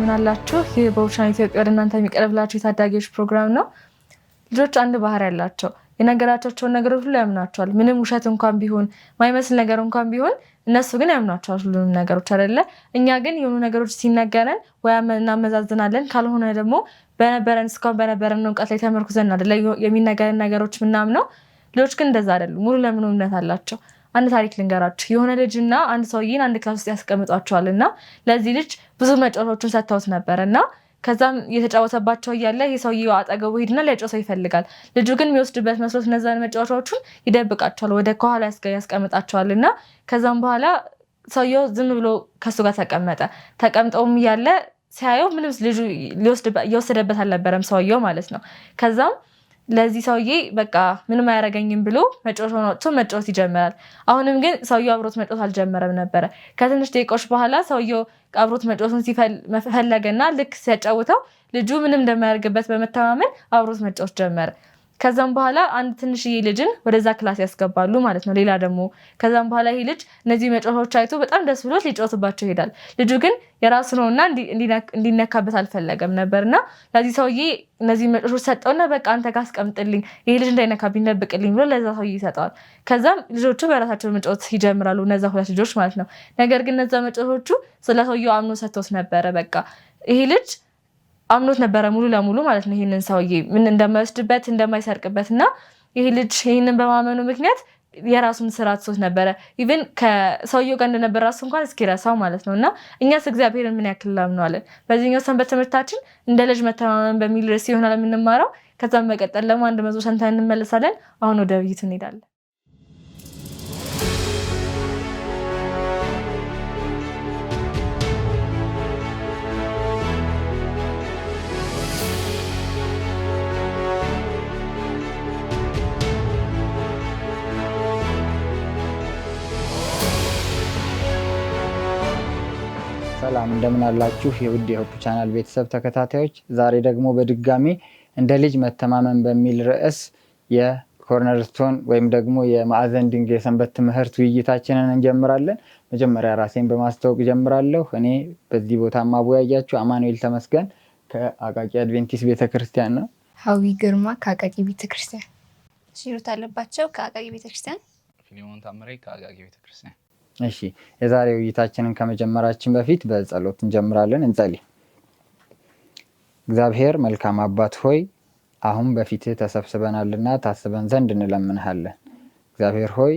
እንደምን አላችሁ? ይህ በውሻን ኢትዮጵያ ወደ እናንተ የሚቀርብላችሁ የታዳጊዎች ፕሮግራም ነው። ልጆች አንድ ባህሪ ያላቸው የነገራቸውን ነገሮች ሁሉ ያምናቸዋል። ምንም ውሸት እንኳን ቢሆን ማይመስል ነገር እንኳን ቢሆን እነሱ ግን ያምናቸዋል ሁሉንም ነገሮች አይደለ? እኛ ግን የሆኑ ነገሮች ሲነገረን ወይ እናመዛዝናለን፣ ካልሆነ ደግሞ እስካሁን በነበረን እውቀት ላይ ተመርኩዘን አይደለ የሚነገረን ነገሮች ምናምነው። ልጆች ግን እንደዛ አይደሉም። ሙሉ ለሙሉ እምነት አላቸው። አንድ ታሪክ ልንገራችሁ። የሆነ ልጅና አንድ ሰውዬን አንድ ክላስ ውስጥ ያስቀምጧቸዋልና ለዚህ ልጅ ብዙ መጫወቻዎችን ሰጥተውት ነበርና ከዛም የተጫወተባቸው እያለ ይሄ ሰውዬው አጠገቡ ሄድና ሊያጫውተው ይፈልጋል። ልጁ ግን የሚወስድበት መስሎት እነዛን መጫወቻዎቹን ይደብቃቸዋል፣ ወደ ከኋላ ያስቀምጣቸዋልና ከዛም በኋላ ሰውዬው ዝም ብሎ ከሱ ጋር ተቀምጠውም እያለ ሲያየው ምንም ልጁ እየወሰደበት አልነበረም ሰውዬው ማለት ነው። ከዛም ለዚህ ሰውዬ በቃ ምንም አያረገኝም ብሎ መጫወቻውን አውጥቶ መጫወት ይጀምራል። አሁንም ግን ሰውዬው አብሮት መጫወት አልጀመረም ነበረ። ከትንሽ ደቂቃዎች በኋላ ሰውዬው አብሮት መጫወቱን ፈለገና ልክ ሲያጫውተው ልጁ ምንም እንደማያደርግበት በመተማመን አብሮት መጫወት ጀመረ። ከዛም በኋላ አንድ ትንሽዬ ልጅን ወደዛ ክላስ ያስገባሉ ማለት ነው። ሌላ ደግሞ ከዛም በኋላ ይሄ ልጅ እነዚህ መጫወቻዎች አይቶ በጣም ደስ ብሎት ሊጫወትባቸው ይሄዳል። ልጁ ግን የራሱ ነውና እንዲነካበት አልፈለገም ነበርና ለዚህ ሰውዬ እነዚህ መጫወቻዎች ሰጠውና በቃ አንተ ጋር አስቀምጥልኝ፣ ይሄ ልጅ እንዳይነካብኝ ደብቅልኝ ብሎ ለዛ ሰውዬ ይሰጠዋል። ከዛም ልጆቹ በራሳቸው መጫወት ይጀምራሉ፣ እነዛ ሁለት ልጆች ማለት ነው። ነገር ግን እነዛ መጫወቻዎቹ ስለ ሰውዬው አምኖ ሰጥቶት ነበረ። በቃ ይሄ ልጅ አምኖት ነበረ ሙሉ ለሙሉ ማለት ነው። ይሄንን ሰውዬ ምን እንደማይወስድበት እንደማይሰርቅበት እና ይሄ ልጅ ይሄንን በማመኑ ምክንያት የራሱን ስራ ትሶት ነበረ። ኢቭን ከሰውዬው ጋር እንደነበረ ራሱ እንኳን እስኪረሳው ማለት ነው። እና እኛስ እግዚአብሔርን ምን ያክል እናምነዋለን? በዚህኛው ሰንበት ትምህርታችን እንደ ልጅ መተማመን በሚል ርዕስ ይሆናል የምንማረው። ከዛም በቀጠል ደግሞ አንድ መዝሙር ሰምተን እንመለሳለን። አሁን ወደ ውይይቱ እንሄዳለን። ሰላም እንደምን አላችሁ የውድ የሆፕ ቻናል ቤተሰብ ተከታታዮች። ዛሬ ደግሞ በድጋሚ እንደ ልጅ መተማመን በሚል ርዕስ የኮርነርስቶን ወይም ደግሞ የማዕዘን ድንጋይ የሰንበት ትምህርት ውይይታችንን እንጀምራለን። መጀመሪያ ራሴን በማስተዋወቅ ጀምራለሁ። እኔ በዚህ ቦታ ማወያያችሁ አማኑኤል ተመስገን ከአቃቂ አድቬንቲስት ቤተክርስቲያን ነው። ሀዊ ግርማ ከአቃቂ ቤተክርስቲያን። ሽሩት አለባቸው ከአቃቂ ቤተክርስቲያን። ፊሊሞን ታምሬ ከአቃቂ ቤተክርስቲያን። እሺ የዛሬ ውይይታችንን ከመጀመራችን በፊት በጸሎት እንጀምራለን። እንጸልይ። እግዚአብሔር መልካም አባት ሆይ አሁን በፊትህ ተሰብስበናልና ታስበን ዘንድ እንለምንሃለን። እግዚአብሔር ሆይ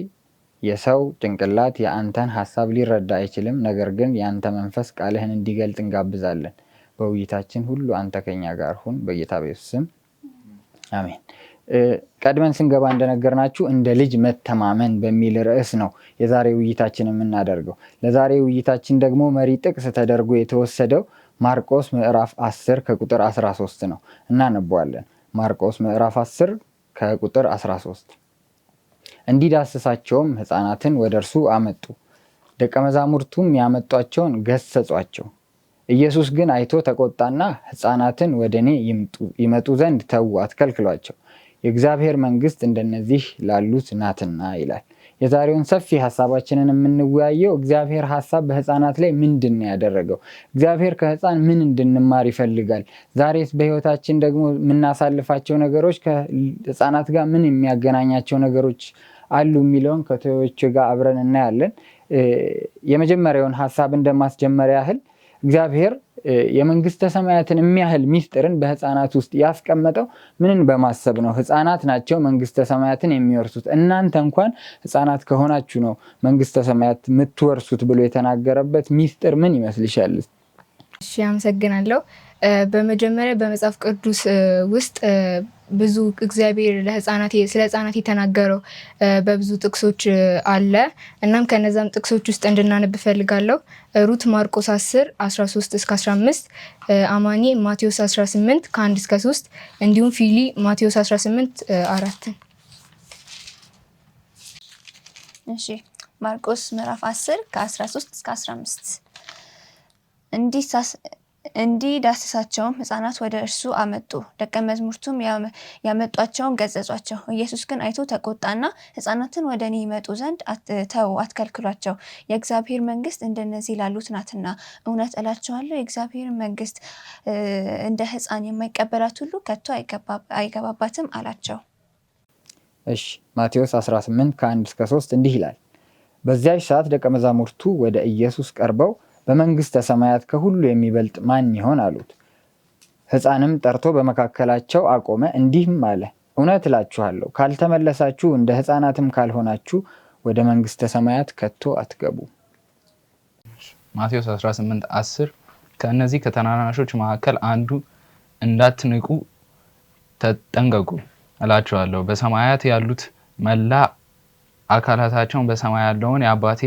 የሰው ጭንቅላት የአንተን ሐሳብ ሊረዳ አይችልም፣ ነገር ግን የአንተ መንፈስ ቃልህን እንዲገልጥ እንጋብዛለን። በውይይታችን ሁሉ አንተ ከኛ ጋር ሁን፣ በጌታ በኢየሱስ ስም አሜን። ቀድመን ስንገባ እንደነገርናችሁ እንደ ልጅ መተማመን በሚል ርዕስ ነው የዛሬ ውይይታችን የምናደርገው። ለዛሬ ውይይታችን ደግሞ መሪ ጥቅስ ተደርጎ የተወሰደው ማርቆስ ምዕራፍ 10 ከቁጥር 13 ነው። እናነበዋለን። ማርቆስ ምዕራፍ 10 ከቁጥር 13። እንዲዳስሳቸውም ሕፃናትን ወደ እርሱ አመጡ፣ ደቀ መዛሙርቱም ያመጧቸውን ገሰጿቸው። ኢየሱስ ግን አይቶ ተቆጣና ሕፃናትን ወደ እኔ ይመጡ ዘንድ ተዉ፣ አትከልክሏቸው፣ የእግዚአብሔር መንግስት እንደነዚህ ላሉት ናትና ይላል። የዛሬውን ሰፊ ሐሳባችንን የምንወያየው እግዚአብሔር ሐሳብ በሕፃናት ላይ ምንድን ነው ያደረገው? እግዚአብሔር ከሕፃን ምን እንድንማር ይፈልጋል? ዛሬስ በህይወታችን ደግሞ የምናሳልፋቸው ነገሮች ከሕፃናት ጋር ምን የሚያገናኛቸው ነገሮች አሉ የሚለውን ከቶዎች ጋር አብረን እናያለን። የመጀመሪያውን ሐሳብ እንደማስጀመሪያ ያህል እግዚአብሔር የመንግስተ ሰማያትን የሚያህል ሚስጥርን በሕፃናት ውስጥ ያስቀመጠው ምንን በማሰብ ነው? ሕፃናት ናቸው መንግስተ ሰማያትን የሚወርሱት። እናንተ እንኳን ሕፃናት ከሆናችሁ ነው መንግስተ ሰማያት የምትወርሱት ብሎ የተናገረበት ሚስጥር ምን ይመስልሻል? እሺ አመሰግናለሁ። በመጀመሪያ በመጽሐፍ ቅዱስ ውስጥ ብዙ እግዚአብሔር ስለ ሕፃናት የተናገረው በብዙ ጥቅሶች አለ። እናም ከነዛም ጥቅሶች ውስጥ እንድናነብ ፈልጋለሁ። ሩት ማርቆስ 10 13 እስከ 15፣ አማኒ ማቴዎስ 18 ከ1 እስከ 3 እንዲሁም ፊሊ ማቴዎስ 18 4። እሺ ማርቆስ ምዕራፍ 10 ከ13 እስከ 15 እንዲዳስሳቸውም ሕፃናት ወደ እርሱ አመጡ። ደቀ መዛሙርቱም ያመጧቸውን ገሰጿቸው። ኢየሱስ ግን አይቶ ተቆጣና ሕፃናትን ወደ እኔ ይመጡ ዘንድ ተው፣ አትከልክሏቸው፣ የእግዚአብሔር መንግስት እንደነዚህ ላሉት ናትና። እውነት እላችኋለሁ የእግዚአብሔር መንግስት እንደ ሕፃን የማይቀበላት ሁሉ ከቶ አይገባባትም አላቸው። እሺ ማቴዎስ 18 ከ1-3 እንዲህ ይላል። በዚያች ሰዓት ደቀ መዛሙርቱ ወደ ኢየሱስ ቀርበው በመንግስተ ሰማያት ከሁሉ የሚበልጥ ማን ይሆን አሉት። ሕፃንም ጠርቶ በመካከላቸው አቆመ፣ እንዲህም አለ፣ እውነት እላችኋለሁ ካልተመለሳችሁ እንደ ሕፃናትም ካልሆናችሁ ወደ መንግስተ ሰማያት ከቶ አትገቡ። ማቴዎስ 18:10 ከእነዚህ ከታናናሾች መካከል አንዱ እንዳትንቁ ተጠንቀቁ እላችኋለሁ፣ በሰማያት ያሉት መላ አካላታቸውን በሰማይ ያለውን የአባቴ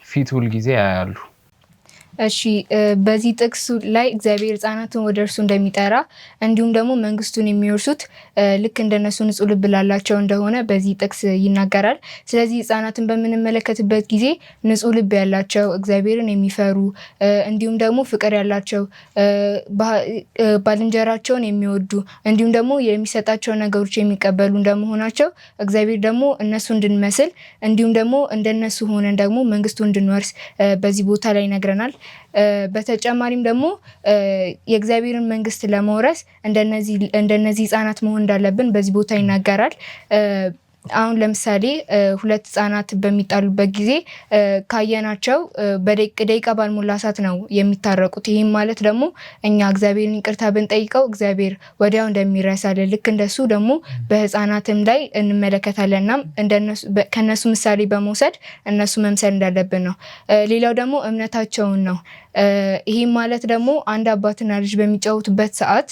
ፊት ሁል ጊዜ ያያሉ። እሺ በዚህ ጥቅስ ላይ እግዚአብሔር ሕፃናትን ወደ እርሱ እንደሚጠራ እንዲሁም ደግሞ መንግስቱን የሚወርሱት ልክ እንደነሱ ንጹህ ልብ ላላቸው እንደሆነ በዚህ ጥቅስ ይናገራል። ስለዚህ ሕፃናትን በምንመለከትበት ጊዜ ንጹህ ልብ ያላቸው፣ እግዚአብሔርን የሚፈሩ እንዲሁም ደግሞ ፍቅር ያላቸው፣ ባልንጀራቸውን የሚወዱ እንዲሁም ደግሞ የሚሰጣቸውን ነገሮች የሚቀበሉ እንደመሆናቸው እግዚአብሔር ደግሞ እነሱ እንድንመስል እንዲሁም ደግሞ እንደነሱ ሆነን ደግሞ መንግስቱ እንድንወርስ በዚህ ቦታ ላይ ይነግረናል። በተጨማሪም ደግሞ የእግዚአብሔርን መንግስት ለመውረስ እንደነዚህ ሕፃናት መሆን እንዳለብን በዚህ ቦታ ይናገራል። አሁን ለምሳሌ ሁለት ሕፃናት በሚጣሉበት ጊዜ ካየናቸው በደቂቃ ባልሞላ ሰዓት ነው የሚታረቁት። ይህም ማለት ደግሞ እኛ እግዚአብሔርን ይቅርታ ብንጠይቀው እግዚአብሔር ወዲያው እንደሚረሳልን ልክ እንደሱ ደግሞ በሕፃናትም ላይ እንመለከታለንና ከነሱ ምሳሌ በመውሰድ እነሱ መምሰል እንዳለብን ነው። ሌላው ደግሞ እምነታቸውን ነው። ይህም ማለት ደግሞ አንድ አባትና ልጅ በሚጫወቱበት ሰዓት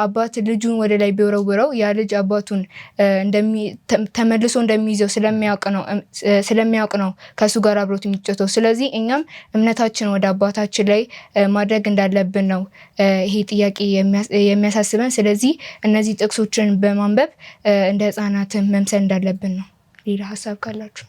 አባት ልጁን ወደ ላይ ቢወረውረው ያ ልጅ አባቱን ተመልሶ እንደሚይዘው ስለሚያውቅ ነው ከሱ ጋር አብሮት የሚጫወተው። ስለዚህ እኛም እምነታችን ወደ አባታችን ላይ ማድረግ እንዳለብን ነው ይሄ ጥያቄ የሚያሳስበን። ስለዚህ እነዚህ ጥቅሶችን በማንበብ እንደ ሕፃናት መምሰል እንዳለብን ነው። ሌላ ሀሳብ ካላችሁ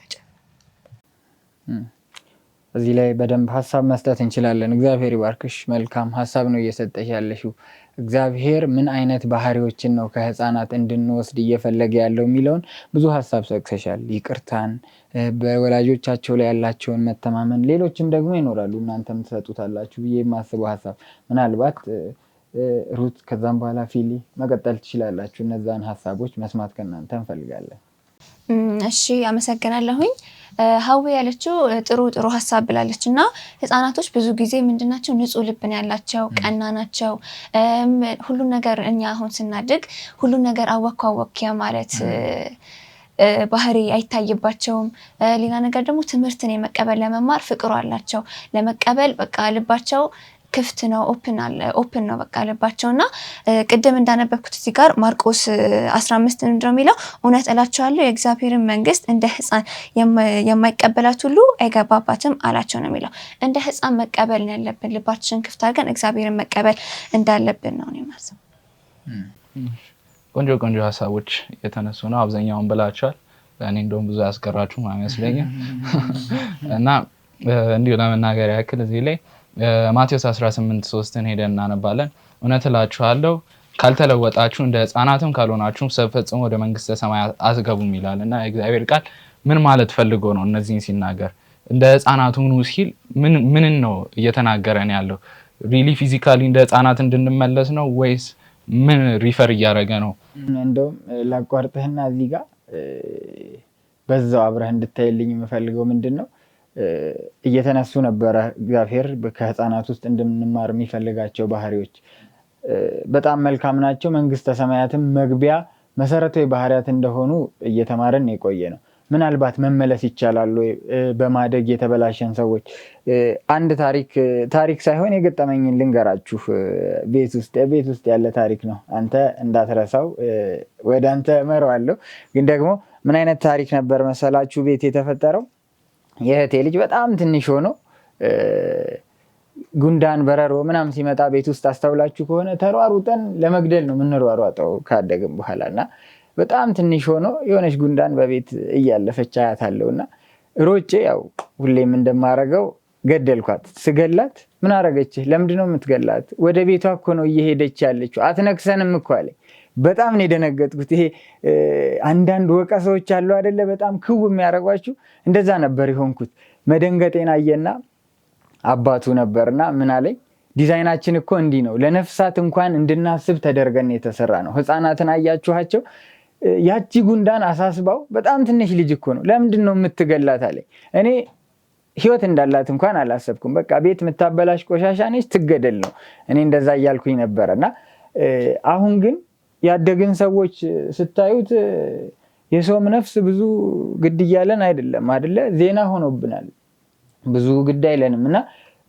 እዚህ ላይ በደንብ ሀሳብ መስጠት እንችላለን። እግዚአብሔር ይባርክሽ። መልካም ሀሳብ ነው እየሰጠሽ ያለሽው። እግዚአብሔር ምን አይነት ባህሪዎችን ነው ከሕፃናት እንድንወስድ እየፈለገ ያለው የሚለውን ብዙ ሀሳብ ሰቅሰሻል። ይቅርታን፣ በወላጆቻቸው ላይ ያላቸውን መተማመን፣ ሌሎችም ደግሞ ይኖራሉ እናንተም ትሰጡታላችሁ ብዬ የማስበው ሀሳብ ምናልባት ሩት ከዛም በኋላ ፊሊ መቀጠል ትችላላችሁ። እነዛን ሀሳቦች መስማት ከእናንተ እንፈልጋለን። እሺ አመሰግናለሁኝ። ሀዊ ያለችው ጥሩ ሀሳብ ብላለች እና ሕፃናቶች ብዙ ጊዜ ምንድናቸው ንጹህ ልብን ያላቸው ቀና ናቸው። ሁሉን ነገር እኛ አሁን ስናድግ ሁሉን ነገር አወክ ማለት ባህሪ አይታይባቸውም። ሌላ ነገር ደግሞ ትምህርትን የመቀበል ለመማር ፍቅሩ አላቸው። ለመቀበል በቃ ልባቸው ክፍት ነው፣ ኦፕን ነው በቃ ልባቸውና ቅድም እንዳነበብኩት እዚህ ጋር ማርቆስ 15 እንደው የሚለው እውነት እላችኋለሁ የእግዚአብሔርን መንግስት እንደ ሕፃን የማይቀበላት ሁሉ አይገባባትም አላቸው ነው የሚለው። እንደ ሕፃን መቀበል ነው ያለብን። ልባችንን ክፍት አድርገን እግዚአብሔርን መቀበል እንዳለብን ነው የማስበው። ቆንጆ ሀሳቦች የተነሱ ነው። አብዛኛውን ብላችኋል። እኔ እንደውም ብዙ ያስቀራችሁ አይመስለኝም እና እንዲሁ ለመናገር ያክል እዚህ ላይ ማቴዎስ 18:3 ሄደን እናነባለን። እውነት እላችኋለሁ ካልተለወጣችሁ እንደ ሕፃናትም ካልሆናችሁ ፈጽሞ ወደ መንግስተ ሰማያት አትገቡም ይላል እና የእግዚአብሔር ቃል ምን ማለት ፈልጎ ነው እነዚህን ሲናገር? እንደ ሕፃናት ሁኑ ሲል ምንን ነው እየተናገረን ያለው? ሪሊ ፊዚካሊ እንደ ሕፃናት እንድንመለስ ነው ወይስ ምን ሪፈር እያደረገ ነው? እንደውም ላቋርጥህና እዚህ ጋር በዛው አብረህ እንድታይልኝ የምፈልገው ምንድን ነው እየተነሱ ነበረ እግዚአብሔር ከሕፃናት ውስጥ እንድንማር የሚፈልጋቸው ባህሪዎች በጣም መልካም ናቸው። መንግስተ ሰማያትም መግቢያ መሰረታዊ ባህሪያት እንደሆኑ እየተማረን የቆየ ነው። ምናልባት መመለስ ይቻላል ወይ? በማደግ የተበላሸን ሰዎች አንድ ታሪክ ሳይሆን የገጠመኝን ልንገራችሁ። ቤት ውስጥ ያለ ታሪክ ነው። አንተ እንዳትረሳው ወደ አንተ እመራዋለሁ። ግን ደግሞ ምን አይነት ታሪክ ነበር መሰላችሁ ቤት የተፈጠረው? የእህቴ ልጅ በጣም ትንሽ ሆኖ ጉንዳን በረሮ ምናምን ሲመጣ ቤት ውስጥ አስተውላችሁ ከሆነ ተሯሩጠን ለመግደል ነው የምንሯሯጠው ካደግም በኋላ እና በጣም ትንሽ ሆኖ የሆነች ጉንዳን በቤት እያለፈች አያታለሁ እና ሮጬ ያው ሁሌም እንደማረገው ገደልኳት። ስገላት ምን አረገችህ? ለምንድነው የምትገላት? ወደ ቤቷ እኮ ነው እየሄደች ያለችው፣ አትነክሰንም እኮ አለኝ። በጣም ነው የደነገጥኩት። ይሄ አንዳንድ ወቀሳዎች አሉ አይደለ? በጣም ክው የሚያደርጓችሁ እንደዛ ነበር የሆንኩት። መደንገጤን አየና አባቱ ነበርና ምን አለኝ? ዲዛይናችን እኮ እንዲህ ነው፣ ለነፍሳት እንኳን እንድናስብ ተደርገን የተሰራ ነው። ህፃናትን አያችኋቸው? ያቺ ጉንዳን አሳስባው በጣም ትንሽ ልጅ እኮ ነው፣ ለምንድን ነው የምትገላት አለኝ። እኔ ህይወት እንዳላት እንኳን አላሰብኩም። በቃ ቤት የምታበላሽ ቆሻሻ ነች፣ ትገደል ነው። እኔ እንደዛ እያልኩኝ ነበረና አሁን ግን ያደግን ሰዎች ስታዩት የሰውም ነፍስ ብዙ ግድ እያለን አይደለም አይደለ? ዜና ሆኖብናል፣ ብዙ ግድ አይለንም። እና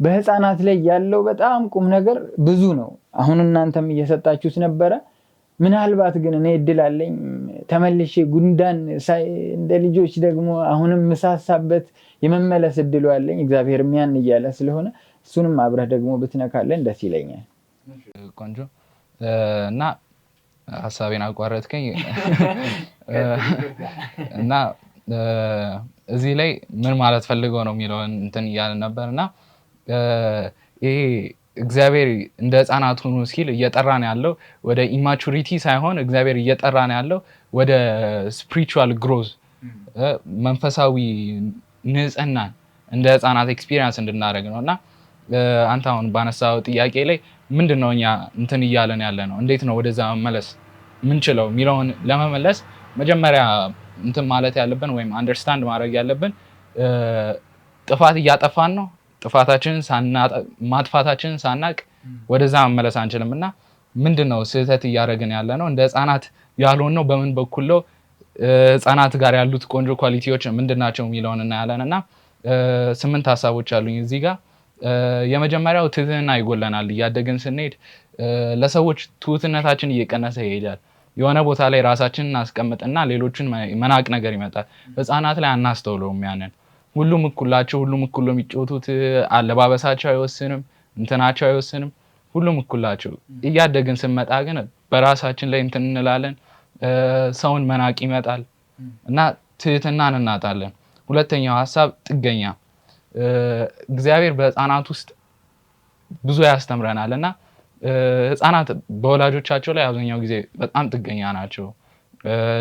በህፃናት ላይ ያለው በጣም ቁም ነገር ብዙ ነው። አሁን እናንተም እየሰጣችሁት ነበረ። ምናልባት ግን እኔ እድል አለኝ ተመልሼ ጉንዳን እንደ ልጆች ደግሞ አሁንም ምሳሳበት የመመለስ እድሉ አለኝ። እግዚአብሔር ያን እያለ ስለሆነ እሱንም አብረህ ደግሞ ብትነካለን ደስ ይለኛል። ቆንጆ እና ሀሳቤን አቋረጥከኝ እና እዚህ ላይ ምን ማለት ፈልገው ነው የሚለውን እንትን እያልን ነበር እና ይሄ እግዚአብሔር እንደ ህፃናት ሆኖ ሲል እየጠራን ያለው ወደ ኢማቹሪቲ ሳይሆን እግዚአብሔር እየጠራን ያለው ወደ ስፒሪቹዋል ግሮዝ መንፈሳዊ ንጽህናን እንደ ህፃናት ኤክስፒሪየንስ እንድናደርግ ነው። እና አንተ አሁን ባነሳው ጥያቄ ላይ ምንድነው እኛ እንትን እያለን ያለ ነው፣ እንዴት ነው ወደዛ መመለስ ምንችለው የሚለውን ለመመለስ መጀመሪያ እንትን ማለት ያለብን ወይም አንደርስታንድ ማድረግ ያለብን ጥፋት እያጠፋን ነው። ማጥፋታችንን ሳናቅ ወደዛ መመለስ አንችልም። እና ምንድነው ስህተት እያደረግን ያለ ነው? እንደ ህፃናት ያልሆን ነው በምን በኩል ነው? ህፃናት ጋር ያሉት ቆንጆ ኳሊቲዎች ምንድናቸው የሚለውን እናያለን። እና 8 ሀሳቦች አሉኝ እዚህ ጋር። የመጀመሪያው ትህትና ይጎለናል። እያደግን ስንሄድ ለሰዎች ትሁትነታችን እየቀነሰ ይሄዳል። የሆነ ቦታ ላይ ራሳችንን እናስቀምጥና ሌሎችን መናቅ ነገር ይመጣል። ህፃናት ላይ አናስተውለውም ያንን። ሁሉም እኩላቸው፣ ሁሉም እኩል የሚጫወቱት፣ አለባበሳቸው አይወስንም፣ እንትናቸው አይወስንም፣ ሁሉም እኩላቸው። እያደግን ስንመጣ ግን በራሳችን ላይ እንትን እንላለን፣ ሰውን መናቅ ይመጣል እና ትህትናን እናጣለን። ሁለተኛው ሀሳብ ጥገኛ። እግዚአብሔር በህፃናት ውስጥ ብዙ ያስተምረናል እና ህፃናት በወላጆቻቸው ላይ አብዛኛው ጊዜ በጣም ጥገኛ ናቸው።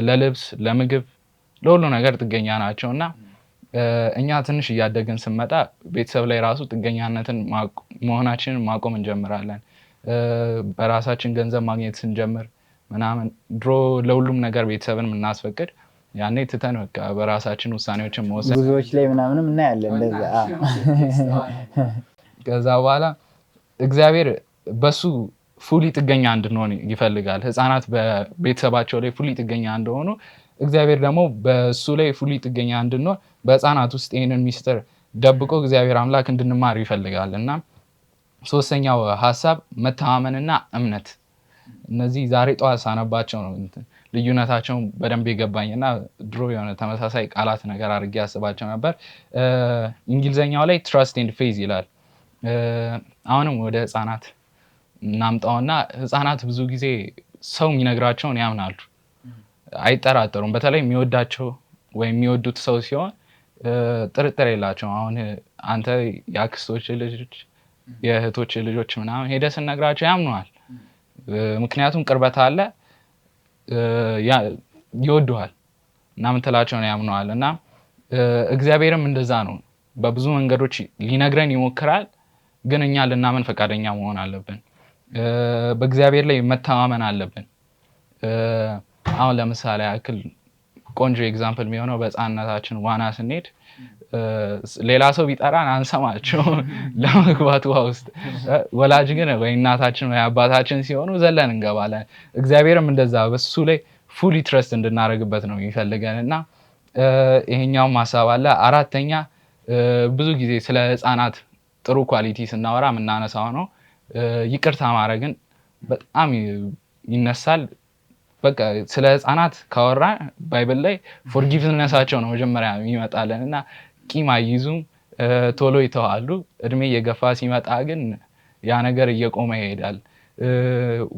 ለልብስ፣ ለምግብ፣ ለሁሉ ነገር ጥገኛ ናቸው እና እኛ ትንሽ እያደግን ስንመጣ ቤተሰብ ላይ ራሱ ጥገኛነትን መሆናችንን ማቆም እንጀምራለን። በራሳችን ገንዘብ ማግኘት ስንጀምር ምናምን፣ ድሮ ለሁሉም ነገር ቤተሰብን የምናስፈቅድ ያኔ ትተን በቃ በራሳችን ውሳኔዎችን መወሰን ብዙዎች ላይ ምናምንም እናያለን እንደዛ። ከዛ በኋላ እግዚአብሔር በሱ ፉሊ ጥገኛ እንድንሆን ይፈልጋል። ህፃናት በቤተሰባቸው ላይ ፉሊ ጥገኛ እንደሆኑ እግዚአብሔር ደግሞ በሱ ላይ ፉሊ ጥገኛ እንድንሆን በህፃናት ውስጥ ይህንን ሚስጥር ደብቆ እግዚአብሔር አምላክ እንድንማር ይፈልጋል። እና ሶስተኛው ሀሳብ መተማመንና እምነት። እነዚህ ዛሬ ጠዋት ሳነባቸው ነው ልዩነታቸውን በደንብ የገባኝ እና ድሮ የሆነ ተመሳሳይ ቃላት ነገር አድርጌ ያስባቸው ነበር። እንግሊዝኛው ላይ ትረስት ኤንድ ፌዝ ይላል። አሁንም ወደ ህፃናት እናምጣውና ህፃናት ብዙ ጊዜ ሰው የሚነግራቸውን ያምናሉ፣ አይጠራጠሩም። በተለይ የሚወዳቸው ወይም የሚወዱት ሰው ሲሆን ጥርጥር የላቸውም። አሁን አንተ የአክስቶች ልጆች፣ የእህቶች ልጆች ምናምን ሄደህ ስነግራቸው ያምኑሃል። ምክንያቱም ቅርበት አለ፣ ይወዱሃል እና ምትላቸውን ያምኑሃል። እና እግዚአብሔርም እንደዛ ነው። በብዙ መንገዶች ሊነግረን ይሞክራል፣ ግን እኛ ልናመን ፈቃደኛ መሆን አለብን። በእግዚአብሔር ላይ መተማመን አለብን። አሁን ለምሳሌ ያክል ቆንጆ ኤግዛምፕል የሚሆነው በህፃንነታችን ዋና ስንሄድ ሌላ ሰው ቢጠራን አንሰማቸው ለመግባት ውሃ ውስጥ። ወላጅ ግን ወይ እናታችን ወይ አባታችን ሲሆኑ ዘለን እንገባለን። እግዚአብሔርም እንደዛ በሱ ላይ ፉሊ ትረስት እንድናደርግበት ነው የሚፈልገን። እና ይሄኛውም ሀሳብ አለ። አራተኛ ብዙ ጊዜ ስለ ህፃናት ጥሩ ኳሊቲ ስናወራ የምናነሳው ነው ይቅርታ ማድረግን በጣም ይነሳል። በቃ ስለ ህፃናት ካወራ ባይብል ላይ ፎርጊቭነሳቸው ነው መጀመሪያ የሚመጣለን። እና ቂም አይይዙም፣ ቶሎ ይተዋሉ። እድሜ እየገፋ ሲመጣ ግን ያ ነገር እየቆመ ይሄዳል።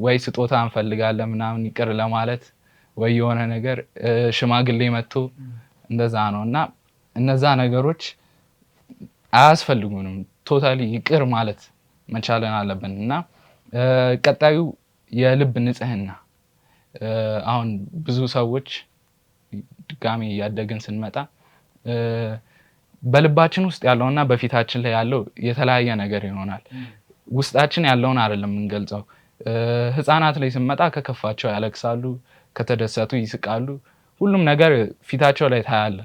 ወይ ስጦታ እንፈልጋለን ምናምን ይቅር ለማለት ወይ የሆነ ነገር ሽማግሌ መጥቶ እንደዛ ነው። እና እነዛ ነገሮች አያስፈልጉንም። ቶታሊ ይቅር ማለት መቻለን አለብን እና ቀጣዩ የልብ ንጽህና። አሁን ብዙ ሰዎች ድጋሚ እያደግን ስንመጣ በልባችን ውስጥ ያለውና በፊታችን ላይ ያለው የተለያየ ነገር ይሆናል። ውስጣችን ያለውን አይደለም የምንገልጸው። ህፃናት ላይ ስንመጣ ከከፋቸው ያለቅሳሉ፣ ከተደሰቱ ይስቃሉ። ሁሉም ነገር ፊታቸው ላይ ታያለ።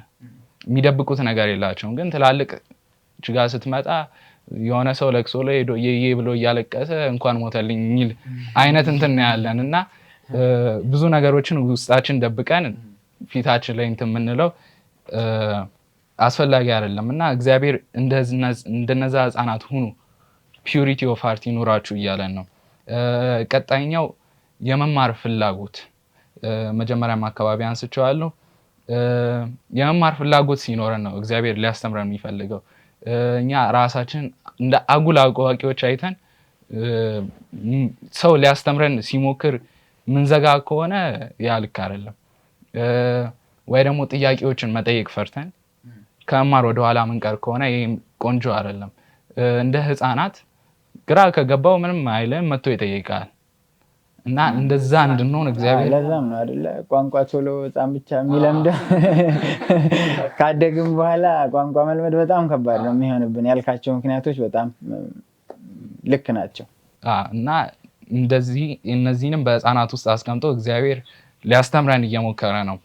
የሚደብቁት ነገር የላቸውም። ግን ትላልቅ ችጋ ስትመጣ የሆነ ሰው ለቅሶ ላይ ሄዶ የዬ ብሎ እያለቀሰ እንኳን ሞተልኝ የሚል አይነት እንትን ያለን እና ብዙ ነገሮችን ውስጣችን ደብቀን ፊታችን ላይ እንትን የምንለው አስፈላጊ አይደለም እና እግዚአብሔር እንደነዛ ህፃናት ሁኑ፣ ፒዩሪቲ ኦፍ ሃርት ይኑራችሁ እያለን ነው። ቀጣይኛው የመማር ፍላጎት፣ መጀመሪያም አካባቢ አንስቼዋለሁ። የመማር ፍላጎት ሲኖረን ነው እግዚአብሔር ሊያስተምረን የሚፈልገው። እኛ ራሳችን እንደ አጉል አዋቂዎች አይተን ሰው ሊያስተምረን ሲሞክር ምንዘጋ ከሆነ ያ ልክ አይደለም። ወይ ደግሞ ጥያቄዎችን መጠየቅ ፈርተን ከመማር ወደኋላ ምንቀር ከሆነ ይህም ቆንጆ አይደለም። እንደ ህፃናት ግራ ከገባው ምንም አይልም፣ መጥቶ ይጠይቃል እና እንደዛ እንድንሆን እግዚአብሔር ለዛም ነው አይደለ ቋንቋ ቶሎ ህፃን ብቻ የሚለምደው። ካደግም በኋላ ቋንቋ መልመድ በጣም ከባድ ነው የሚሆንብን ያልካቸው ምክንያቶች በጣም ልክ ናቸው። እና እንደዚህ እነዚህንም በህፃናት ውስጥ አስቀምጦ እግዚአብሔር ሊያስተምረን እየሞከረ ነው።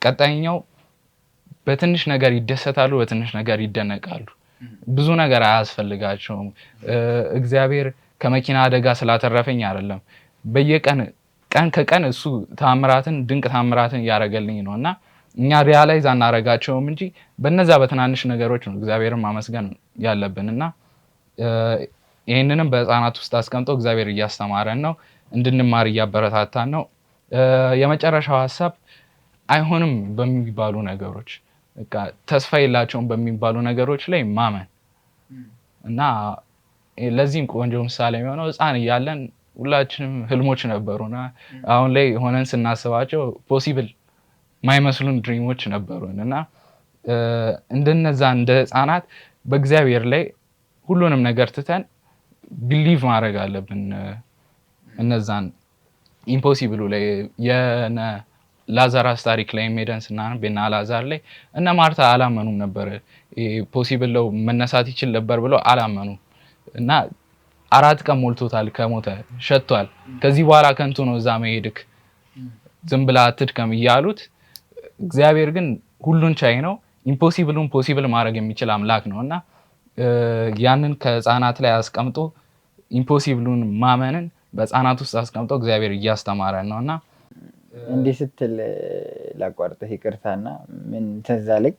ቀጣይኛው በትንሽ ነገር ይደሰታሉ፣ በትንሽ ነገር ይደነቃሉ። ብዙ ነገር አያስፈልጋቸውም። እግዚአብሔር ከመኪና አደጋ ስላተረፈኝ አይደለም፣ በየቀን ቀን ከቀን እሱ ታምራትን ድንቅ ታምራትን እያደረገልኝ ነው እና እኛ ሪያላይዝ አናረጋቸውም እንጂ በነዛ በትናንሽ ነገሮች ነው እግዚአብሔርን ማመስገን ያለብን እና ይህንንም በህፃናት ውስጥ አስቀምጦ እግዚአብሔር እያስተማረን ነው፣ እንድንማር እያበረታታን ነው። የመጨረሻው ሀሳብ አይሆንም በሚባሉ ነገሮች፣ በቃ ተስፋ የላቸውም በሚባሉ ነገሮች ላይ ማመን እና ለዚህም ቆንጆ ምሳሌ የሚሆነው ህፃን እያለን ሁላችንም ህልሞች ነበሩና አሁን ላይ ሆነን ስናስባቸው ፖሲብል ማይመስሉን ድሪሞች ነበሩን እና እንደነዛ እንደ ህፃናት በእግዚአብሔር ላይ ሁሉንም ነገር ትተን ቢሊቭ ማድረግ አለብን። እነዛን ኢምፖሲብሉ ላይ የነ ላዛራስ ታሪክ ላይ ሄደን ስናነብ እና ላዛር ላይ እነ ማርታ አላመኑም ነበር። ፖሲብል ነው መነሳት ይችል ነበር ብለው አላመኑም እና 4 ቀን ሞልቶታል ከሞተ ሸቷል። ከዚህ በኋላ ከንቱ ነው እዛ መሄድክ፣ ዝም ብላ አትድከም እያሉት፣ እግዚአብሔር ግን ሁሉን ቻይ ነው። ኢምፖሲብሉን ፖሲብል ማድረግ የሚችል አምላክ ነው እና ያንን ከህፃናት ላይ አስቀምጦ ኢምፖሲብሉን ማመንን በህፃናት ውስጥ አስቀምጦ እግዚአብሔር እያስተማረን ነው እና እንዲህ ስትል ላቋርጥህ ይቅርታና ምን ትዝ አለኝ።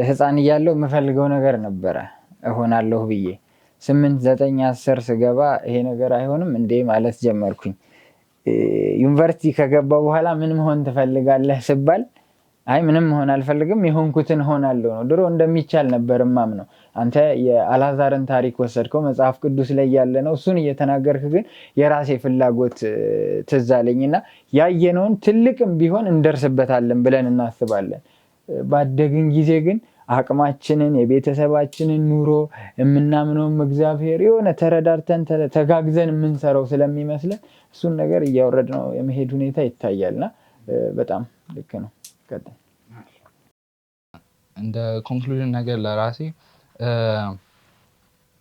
ህፃን እያለሁ የምፈልገው ነገር ነበረ እሆናለሁ ብዬ 8፣ 9፣ 10 ስገባ ይሄ ነገር አይሆንም እንዴ ማለት ጀመርኩኝ። ዩኒቨርሲቲ ከገባው በኋላ ምን መሆን ትፈልጋለህ ስባል አይ ምንም መሆን አልፈልግም የሆንኩትን ሆናለሁ ነው። ድሮ እንደሚቻል ነበር ማምነው። አንተ የአልዓዛርን ታሪክ ወሰድከው መጽሐፍ ቅዱስ ላይ ያለ ነው። እሱን እየተናገርክ ግን የራሴ ፍላጎት ትዝ አለኝና ያየነውን ትልቅም ቢሆን እንደርስበታለን ብለን እናስባለን። ባደግን ጊዜ ግን አቅማችንን የቤተሰባችንን ኑሮ የምናምነውም እግዚአብሔር የሆነ ተረዳርተን ተጋግዘን የምንሰራው ስለሚመስለን እሱን ነገር እያወረድነው የመሄድ ሁኔታ ይታያልና በጣም ልክ ነው። እንደ ኮንክሉዥን ነገር ለራሴ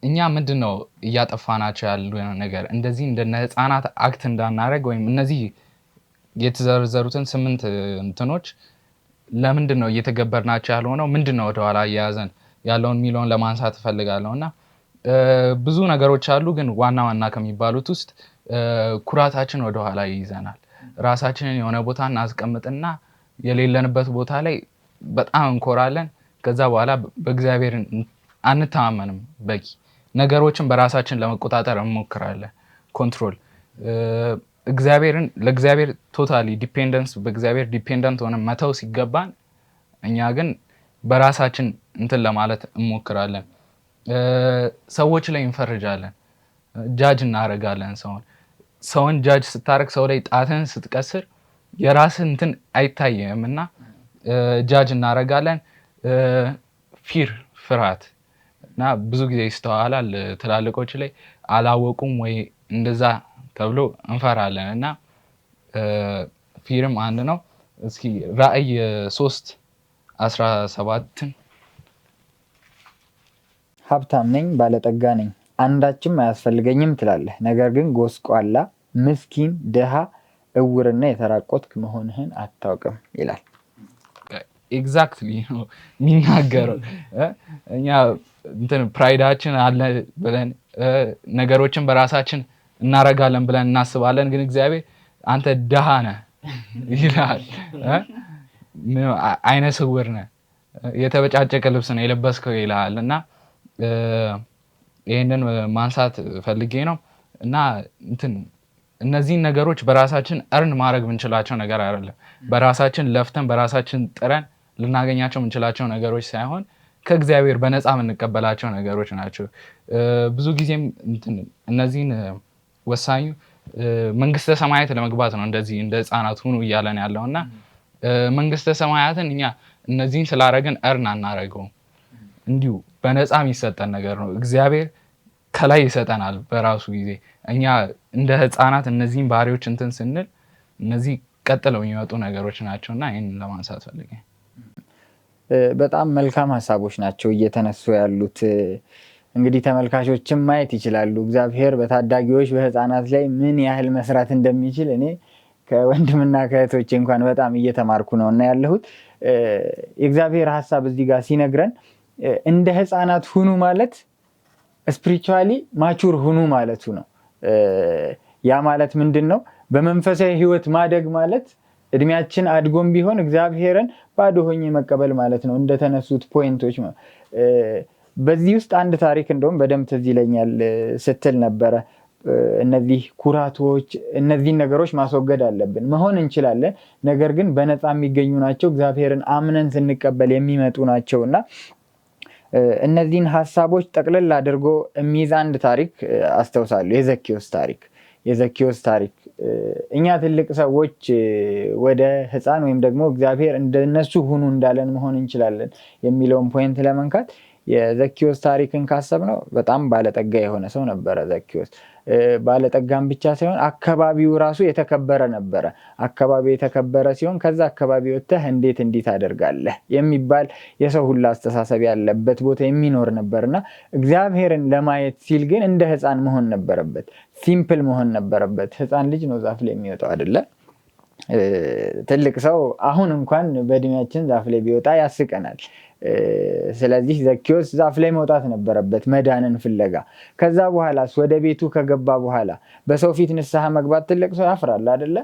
እኛ ምንድነው እያጠፋናቸው ያሉ ነገር እንደዚህ እንደነ ህፃናት አክት እንዳናረግ ወይም እነዚህ የተዘረዘሩትን 8 እንትኖች ለምንድነው እየተገበርናቸው ያልሆነው ምንድነው ወደኋላ እያያዘን ያለውን ሚሊዮን ለማንሳት እፈልጋለሁና ብዙ ነገሮች አሉ። ግን ዋና ዋና ከሚባሉት ውስጥ ኩራታችን ወደኋላ ይይዘናል። ራሳችንን የሆነ ቦታ እናስቀምጥና የሌለንበት ቦታ ላይ በጣም እንኮራለን። ከዛ በኋላ በእግዚአብሔር አንተማመንም። በቂ ነገሮችን በራሳችን ለመቆጣጠር እንሞክራለን። ኮንትሮል ለእግዚአብሔር ቶታሊ ዲፔንደንስ በእግዚአብሔር ዲፔንደንት ሆነ መተው ሲገባን እኛ ግን በራሳችን እንትን ለማለት እንሞክራለን። ሰዎች ላይ እንፈርጃለን፣ ጃጅ እናደርጋለን። ሰውን ጃጅ ስታረግ ሰው ላይ ጣትን ስትቀስር የራስህ እንትን አይታየም እና ጃጅ እናደርጋለን። ፍርሃት እና ብዙ ጊዜ ይስተዋላል ትላልቆች ላይ አላወቁም ወይ እንደዛ ተብሎ እንፈራለን እና ፊርም አንድ ነው። እስኪ ራእይ 3:17 ሀብታም ነኝ ባለጠጋ ነኝ አንዳችም አያስፈልገኝም ትላለህ፣ ነገር ግን ጎስቋላ፣ ምስኪን፣ ድሃ፣ እውርና የተራቆትክ መሆንህን አታውቅም ይላል። ኤግዛክትሊ ነው የሚናገረው። እኛ ፕራይዳችን አለ ብለን ነገሮችን በራሳችን እናረጋለን ብለን እናስባለን። ግን እግዚአብሔር አንተ ድሃ ነህ ይላል፣ አይነ ስውር ነህ፣ የተበጫጨቀ ልብስ ነው የለበስከው ይላል እና ይህንን ማንሳት ፈልጌ ነው እና እነዚህን ነገሮች በራሳችን እርን ማድረግ ምንችላቸው ነገር አይደለም። በራሳችን ለፍተን በራሳችን ጥረን ልናገኛቸው ምንችላቸው ነገሮች ሳይሆን ከእግዚአብሔር በነፃ የምንቀበላቸው ነገሮች ናቸው። ብዙ ጊዜም እነዚህን ወሳኙ መንግስተ ሰማያት ለመግባት ነው እንደዚህ እንደ ህፃናት ሁኑ እያለን ያለው እና መንግስተ ሰማያትን እኛ እነዚህን ስላረግን እርን አናረገውም። እንዲሁ በነፃ የሚሰጠን ነገር ነው። እግዚአብሔር ከላይ ይሰጠናል በራሱ ጊዜ። እኛ እንደ ህፃናት እነዚህን ባህሪዎች ስንል እነዚህ ቀጥለው የሚመጡ ነገሮች ናቸው እና ይህንን ለማንሳት ፈልጌ። በጣም መልካም ሀሳቦች ናቸው እየተነሱ ያሉት። እንግዲህ ተመልካቾችም ማየት ይችላሉ እግዚአብሔር በታዳጊዎች በህፃናት ላይ ምን ያህል መስራት እንደሚችል። እኔ ከወንድምና ከእህቶቼ እንኳን በጣም እየተማርኩ ነው እና ያለሁት የእግዚአብሔር ሀሳብ እዚህ ጋር ሲነግረን እንደ ህፃናት ሁኑ ማለት ስፒሪቹዋሊ ማቹር ሁኑ ማለቱ ነው። ያ ማለት ምንድን ነው? በመንፈሳዊ ህይወት ማደግ ማለት እድሜያችን አድጎም ቢሆን እግዚአብሔርን ባዶ ሆኜ መቀበል ማለት ነው። እንደተነሱት ፖይንቶች በዚህ ውስጥ አንድ ታሪክ እንደውም በደንብ ትዝ ይለኛል ስትል ነበረ። እነዚህ ኩራቶች፣ እነዚህን ነገሮች ማስወገድ አለብን። መሆን እንችላለን፣ ነገር ግን በነፃ የሚገኙ ናቸው። እግዚአብሔርን አምነን ስንቀበል የሚመጡ ናቸው እና እነዚህን ሀሳቦች ጠቅልል አድርጎ የሚይዝ አንድ ታሪክ አስታውሳለሁ። የዘኪዎስ ታሪክ እኛ ትልቅ ሰዎች ወደ ህፃን ወይም ደግሞ እግዚአብሔር እንደነሱ ሁኑ እንዳለን መሆን እንችላለን የሚለውን ፖይንት ለመንካት የዘኪዎስ ታሪክን ካሰብነው በጣም ባለጠጋ የሆነ ሰው ነበረ ዘኪዎስ። ባለጠጋም ብቻ ሳይሆን አካባቢው ራሱ የተከበረ ነበረ። አካባቢው የተከበረ ሲሆን ከዛ አካባቢ ወጥተህ እንዴት እንዲህ ታደርጋለህ የሚባል የሰው ሁሉ አስተሳሰብ ያለበት ቦታ የሚኖር ነበርና እግዚአብሔርን ለማየት ሲል ግን እንደ ህፃን መሆን ነበረበት። ሲምፕል መሆን ነበረበት። ህፃን ልጅ ነው ዛፍ ላይ የሚወጣው አይደለ? ትልቅ ሰው አሁን እንኳን በእድሜያችን ዛፍ ላይ ቢወጣ ያስቀናል። ስለዚህ ዘኪዎስ ዛፍ ላይ መውጣት ነበረበት መዳንን ፍለጋ። ከዛ በኋላስ ወደ ቤቱ ከገባ በኋላ በሰው ፊት ንስሐ መግባት ትልቅ ሰው ያፍራል አይደለ?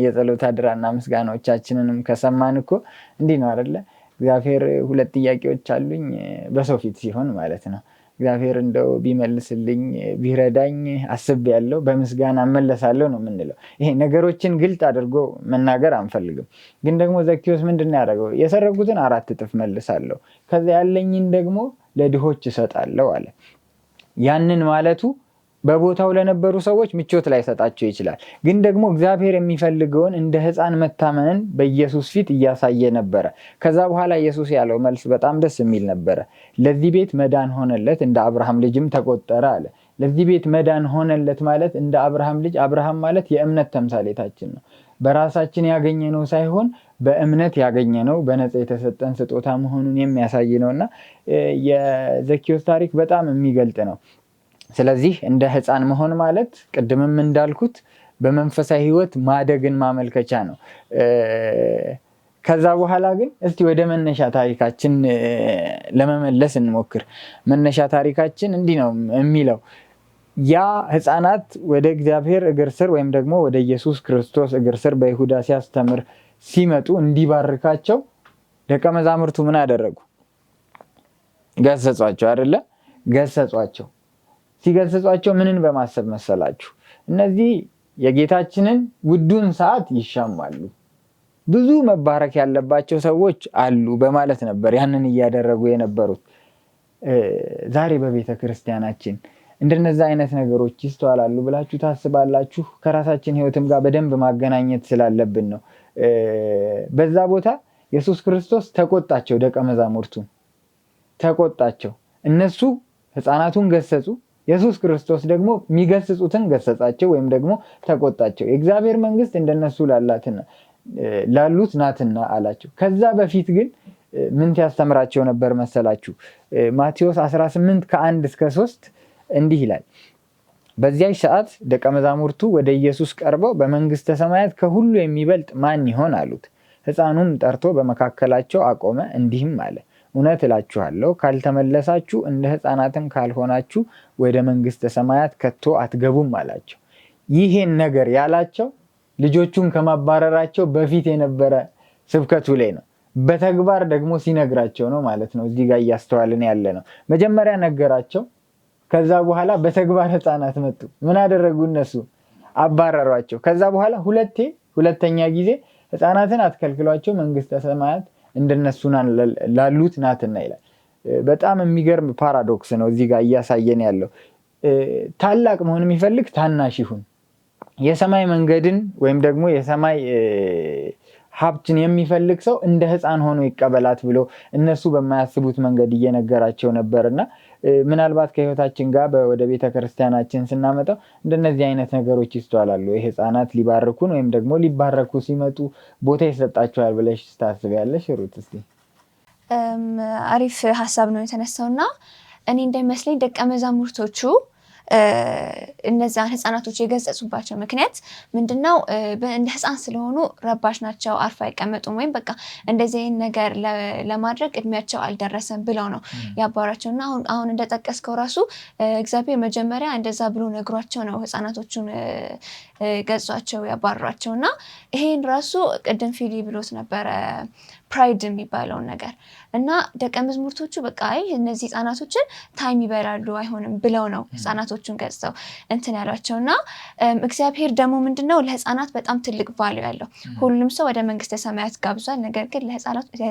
የጸሎት አድራና ምስጋናዎቻችንንም ከሰማን እኮ እንዲህ ነው አይደለ? እግዚአብሔር 2 ጥያቄዎች አሉኝ በሰው ፊት ሲሆን ማለት ነው። እግዚአብሔር እንደው ቢመልስልኝ ቢረዳኝ አስቤያለሁ፣ በምስጋና እመለሳለሁ ነው የምንለው። ይሄ ነገሮችን ግልጥ አድርጎ መናገር አንፈልግም። ግን ደግሞ ዘኪዎስ ምንድን ያደረገው? የሰረቁትን 4 እጥፍ መልሳለሁ፣ ከዛ ያለኝን ደግሞ ለድሆች እሰጣለሁ አለ። ያንን ማለቱ በቦታው ለነበሩ ሰዎች ምቾት ላይ ሰጣቸው ይችላል። ግን ደግሞ እግዚአብሔር የሚፈልገውን እንደ ህፃን መታመንን በኢየሱስ ፊት እያሳየ ነበረ። ከዛ በኋላ ኢየሱስ ያለው መልስ በጣም ደስ የሚል ነበረ። ለዚህ ቤት መዳን ሆነለት፣ እንደ አብርሃም ልጅም ተቆጠረ አለ። ለዚህ ቤት መዳን ሆነለት ማለት እንደ አብርሃም ልጅ፣ አብርሃም ማለት የእምነት ተምሳሌታችን ነው። በራሳችን ያገኘነው ሳይሆን በእምነት ያገኘነው በነፃ የተሰጠን ስጦታ መሆኑን የሚያሳይ ነውና የዘኪዎስ ታሪክ በጣም የሚገልጥ ነው። ስለዚህ እንደ ህፃን መሆን ማለት ቅድምም እንዳልኩት በመንፈሳዊ ህይወት ማደግን ማመልከቻ ነው። ከዛ በኋላ ግን እስቲ ወደ መነሻ ታሪካችን ለመመለስ እንሞክር። መነሻ ታሪካችን እንዲህ ነው የሚለው፣ ያ ህፃናት ወደ እግዚአብሔር እግር ስር ወይም ደግሞ ወደ ኢየሱስ ክርስቶስ እግር ስር በይሁዳ ሲያስተምር ሲመጡ እንዲባርካቸው ደቀ መዛሙርቱ ምን አደረጉ? ገሰጿቸው አይደለ? ገሰጿቸው። ሲገሰጿቸው ምንን በማሰብ መሰላችሁ? እነዚህ የጌታችንን ውዱን ሰዓት ይሻማሉ፣ ብዙ መባረክ ያለባቸው ሰዎች አሉ በማለት ነበር ያንን እያደረጉ የነበሩት። ዛሬ በቤተ ክርስቲያናችን እንደነዛ አይነት ነገሮች ይስተዋላሉ ብላችሁ ታስባላችሁ? ከራሳችን ህይወትም ጋር በደንብ ማገናኘት ስላለብን ነው። በዛ ቦታ ኢየሱስ ክርስቶስ ተቆጣቸው ደቀ መዛሙርቱን። ተቆጣቸው። እነሱ ሕፃናቱን ገሰጹ፣ ኢየሱስ ክርስቶስ ደግሞ የሚገስጹትን ገሰጻቸው ወይም ደግሞ ተቆጣቸው። የእግዚአብሔር መንግስት እንደነሱ ላሉት ናትና አላቸው። ከዛ በፊት ግን ምን ያስተምራቸው ነበር መሰላችሁ? ማቴዎስ 18 ከ1-3 እንዲህ ይላል። በዚያች ሰዓት ደቀ መዛሙርቱ ወደ ኢየሱስ ቀርበው በመንግስተ ሰማያት ከሁሉ የሚበልጥ ማን ይሆን አሉት። ሕፃኑም ጠርቶ በመካከላቸው አቆመ፣ እንዲህም አለ፣ እውነት እላችኋለሁ ካልተመለሳችሁ እንደ ሕፃናትም ካልሆናችሁ ወደ መንግስተ ሰማያት ከቶ አትገቡም አላቸው። ይሄን ነገር ያላቸው ልጆቹን ከማባረራቸው በፊት የነበረ ስብከቱ ላይ ነው። በተግባር ደግሞ ሲነግራቸው ነው ማለት ነው። እዚህ ጋር እያስተዋልን ያለ ነው። መጀመሪያ ነገራቸው። ከዛ በኋላ በተግባር ሕፃናት መጡ። ምን አደረጉ? እነሱ አባረሯቸው። ከዛ በኋላ ሁለተኛ ጊዜ ሕፃናትን አትከልክሏቸው መንግስተ ሰማያት እንደነሱ ላሉት ናትና ይላል። በጣም የሚገርም ፓራዶክስ ነው እዚህ ጋር እያሳየን ያለው። ታላቅ መሆን የሚፈልግ ታናሽ ይሁን፣ የሰማይ መንገድን ወይም ደግሞ የሰማይ ሀብትን የሚፈልግ ሰው እንደ ሕፃን ሆኖ ይቀበላት ብሎ እነሱ በማያስቡት መንገድ እየነገራቸው ነበርና ምናልባት ከህይወታችን ጋር ወደ ቤተክርስቲያናችን ስናመጣው እንደነዚህ አይነት ነገሮች ይስተዋላሉ። ሕፃናት ሊባርኩን ወይም ደግሞ ሊባረኩ ሲመጡ ቦታ ይሰጣቸዋል ብለሽ ታስቢያለሽ ሩት? እስቲ አሪፍ ሀሳብ ነው የተነሳውና እኔ እንደሚመስለኝ ደቀ መዛሙርቶቹ እነዛን ሕፃናቶች የገሰጹባቸው ምክንያት ምንድነው? እንደ ሕፃን ስለሆኑ ረባሽ ናቸው፣ አርፋ አይቀመጡም፣ ወይም በቃ እንደዚህ ነገር ለማድረግ እድሜያቸው አልደረሰም ብለው ነው ያባሯቸው። እና አሁን እንደጠቀስከው ራሱ እግዚአብሔር መጀመሪያ እንደዛ ብሎ ነግሯቸው ነው ሕፃናቶቹን ገጿቸው ያባሯቸው። እና ይሄን ራሱ ቅድም ፊሊ ብሎት ነበረ ፕራይድ የሚባለውን ነገር እና ደቀ መዛሙርቶቹ በቃ እነዚህ ሕፃናቶችን ታይም ይበላሉ አይሆንም ብለው ነው ሕፃናቶቹን ገጽተው እንትን ያሏቸው። እና እግዚአብሔር ደግሞ ምንድነው ለሕፃናት በጣም ትልቅ ቫልዩ ያለው። ሁሉም ሰው ወደ መንግስተ ሰማያት ጋብዟል፣ ነገር ግን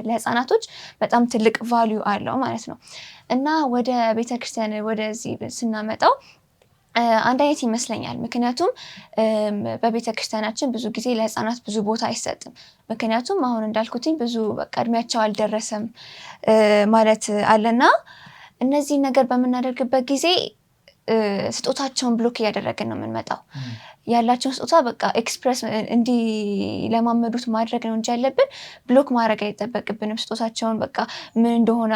ለሕፃናቶች በጣም ትልቅ ቫልዩ አለው ማለት ነው። እና ወደ ቤተክርስቲያን ወደዚህ ስናመጣው አንድ አይነት ይመስለኛል። ምክንያቱም በቤተ ክርስቲያናችን ብዙ ጊዜ ለሕፃናት ብዙ ቦታ አይሰጥም። ምክንያቱም አሁን እንዳልኩትኝ ብዙ በቃ እድሜያቸው አልደረሰም ማለት አለና እነዚህን ነገር በምናደርግበት ጊዜ ስጦታቸውን ብሎክ እያደረግን ነው የምንመጣው። ያላቸውን ስጦታ በቃ ኤክስፕረስ እንዲለማመዱት ማድረግ ነው እንጂ ያለብን ብሎክ ማድረግ አይጠበቅብንም። ስጦታቸውን በቃ ምን እንደሆነ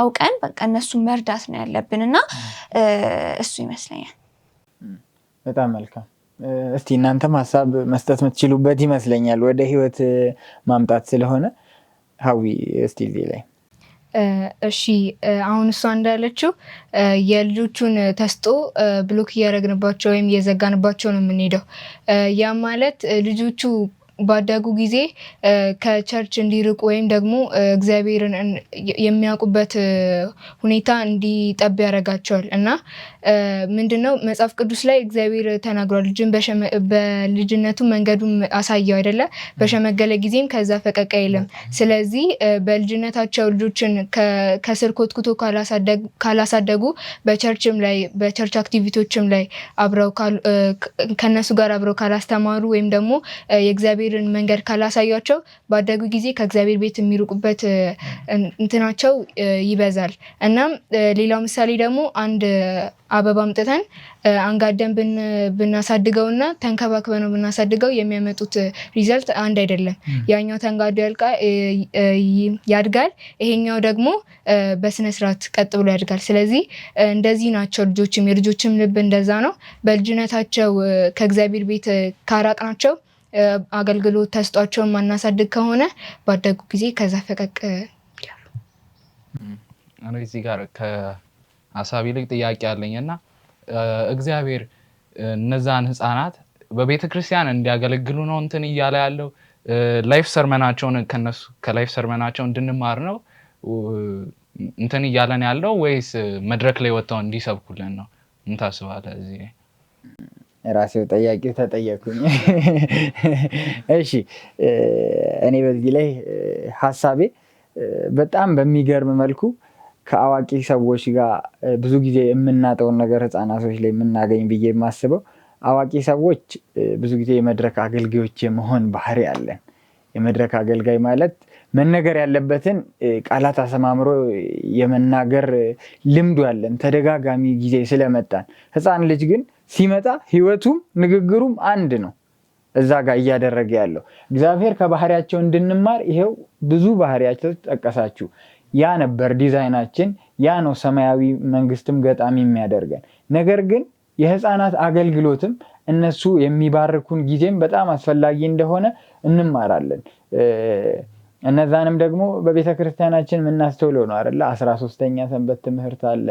አውቀን በቃ እነሱን መርዳት ነው ያለብን እና እሱ ይመስለኛል። በጣም መልካም። እስቲ እናንተም ሀሳብ መስጠት የምትችሉበት ይመስለኛል ወደ ህይወት ማምጣት ስለሆነ። ሀዊ እስቲ እዚህ ላይ እሺ አሁን እሷ እንዳለችው የልጆቹን ተስጦ ብሎክ እያደረግንባቸው ወይም እየዘጋንባቸው ነው የምንሄደው። ያ ማለት ልጆቹ ባደጉ ጊዜ ከቸርች እንዲርቁ ወይም ደግሞ እግዚአብሔርን የሚያውቁበት ሁኔታ እንዲጠብ ያደርጋቸዋል። እና ምንድነው መጽሐፍ ቅዱስ ላይ እግዚአብሔር ተናግሯል። ልጅን በልጅነቱ መንገዱን አሳየው አይደለ? በሸመገለ ጊዜም ከዛ ፈቀቅ አይልም። ስለዚህ በልጅነታቸው ልጆችን ከስር ኮትኩቶ ካላሳደጉ በቸርችም ላይ በቸርች አክቲቪቲዎችም ላይ አብረው ከነሱ ጋር አብረው ካላስተማሩ ወይም ደግሞ የእግዚአብሔርን መንገድ ካላሳያቸው ባደጉ ጊዜ ከእግዚአብሔር ቤት የሚርቁበት እንትናቸው ይበዛል። እናም ሌላው ምሳሌ ደግሞ አንድ አበባ አምጥተን አንጋደን ብናሳድገውና ተንከባክበነው ብናሳድገው የሚያመጡት ሪዘልት አንድ አይደለም። ያኛው ተንጋዶ ያድጋል፣ ይሄኛው ደግሞ በስነ ስርዓት ቀጥ ብሎ ያድጋል። ስለዚህ እንደዚህ ናቸው ልጆችም፣ የልጆችም ልብ እንደዛ ነው። በልጅነታቸው ከእግዚአብሔር ቤት ካራቅናቸው አገልግሎት ተስጧቸውን ማናሳድግ ከሆነ ባደጉ ጊዜ ከዛ ፈቀቅ ይላሉ። እዚህ ጋር ከሀሳብ ይልቅ ጥያቄ አለኝ እና እግዚአብሔር እነዛን ሕፃናት በቤተ ክርስቲያን እንዲያገለግሉ ነው እንትን እያለ ያለው? ላይፍ ሰርመናቸውን ከላይፍ ሰርመናቸው እንድንማር ነው እንትን እያለን ያለው ወይስ መድረክ ላይ ወጥተው እንዲሰብኩልን ነው? ምን ታስባለህ? እዚህ ራሴው ጠያቂው ተጠየኩኝ። እሺ እኔ በዚህ ላይ ሀሳቤ በጣም በሚገርም መልኩ ከአዋቂ ሰዎች ጋር ብዙ ጊዜ የምናጠውን ነገር ሕፃናቶች ላይ የምናገኝ ብዬ የማስበው አዋቂ ሰዎች ብዙ ጊዜ የመድረክ አገልጋዮች የመሆን ባህሪ አለን። የመድረክ አገልጋይ ማለት መነገር ያለበትን ቃላት አሰማምሮ የመናገር ልምዱ ያለን ተደጋጋሚ ጊዜ ስለመጣን፣ ህፃን ልጅ ግን ሲመጣ ህይወቱም ንግግሩም አንድ ነው እዛ ጋር እያደረገ ያለው። እግዚአብሔር ከባህሪያቸው እንድንማር ይሄው ብዙ ባህሪያቸው ጠቀሳችሁ። ያ ነበር ዲዛይናችን፣ ያ ነው ሰማያዊ መንግስትም ገጣሚ የሚያደርገን። ነገር ግን የህፃናት አገልግሎትም እነሱ የሚባርኩን ጊዜም በጣም አስፈላጊ እንደሆነ እንማራለን። እነዛንም ደግሞ በቤተ ክርስቲያናችን የምናስተውለው ነው አይደለ? 13ኛ ሰንበት ትምህርት አለ፣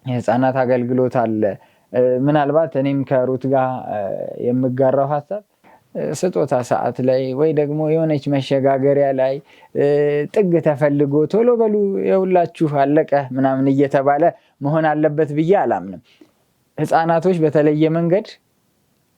የህፃናት አገልግሎት አለ። ምናልባት እኔም ከሩት ጋር የምጋራው ሀሳብ ስጦታ ሰዓት ላይ ወይ ደግሞ የሆነች መሸጋገሪያ ላይ ጥግ ተፈልጎ ቶሎ በሉ የሁላችሁ አለቀ ምናምን እየተባለ መሆን አለበት ብዬ አላምንም። ህፃናቶች በተለየ መንገድ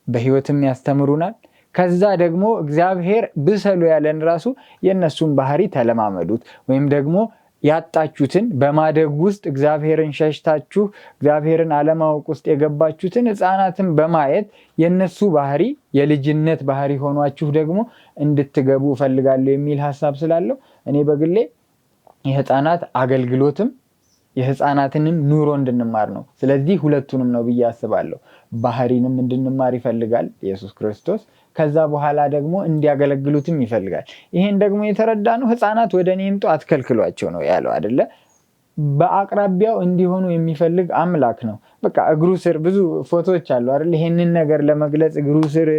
በህይወትም ያስተምሩናል። ከዛ ደግሞ እግዚአብሔር ብሰሉ ያለን ራሱ የእነሱን ባህሪ ተለማመዱት፣ ወይም ደግሞ ያጣችሁትን በማደግ ውስጥ እግዚአብሔርን ሸሽታችሁ እግዚአብሔርን አለማወቅ ውስጥ የገባችሁትን ህፃናትን በማየት የነሱ ባህሪ የልጅነት ባህሪ ሆኗችሁ ደግሞ እንድትገቡ እፈልጋለሁ የሚል ሀሳብ ስላለው እኔ በግሌ የህፃናት አገልግሎትም የህፃናትንም ኑሮ እንድንማር ነው። ስለዚህ ሁለቱንም ነው ብዬ አስባለሁ። ባህሪንም እንድንማር ይፈልጋል ኢየሱስ ክርስቶስ። ከዛ በኋላ ደግሞ እንዲያገለግሉትም ይፈልጋል። ይሄን ደግሞ የተረዳ ነው ህፃናት ወደ እኔ ይምጡ አትከልክሏቸው ነው ያለው አይደለ? በአቅራቢያው እንዲሆኑ የሚፈልግ አምላክ ነው። በቃ እግሩ ስር ብዙ ፎቶዎች አሉ አይደል? ይሄንን ነገር ለመግለጽ እግሩ ስር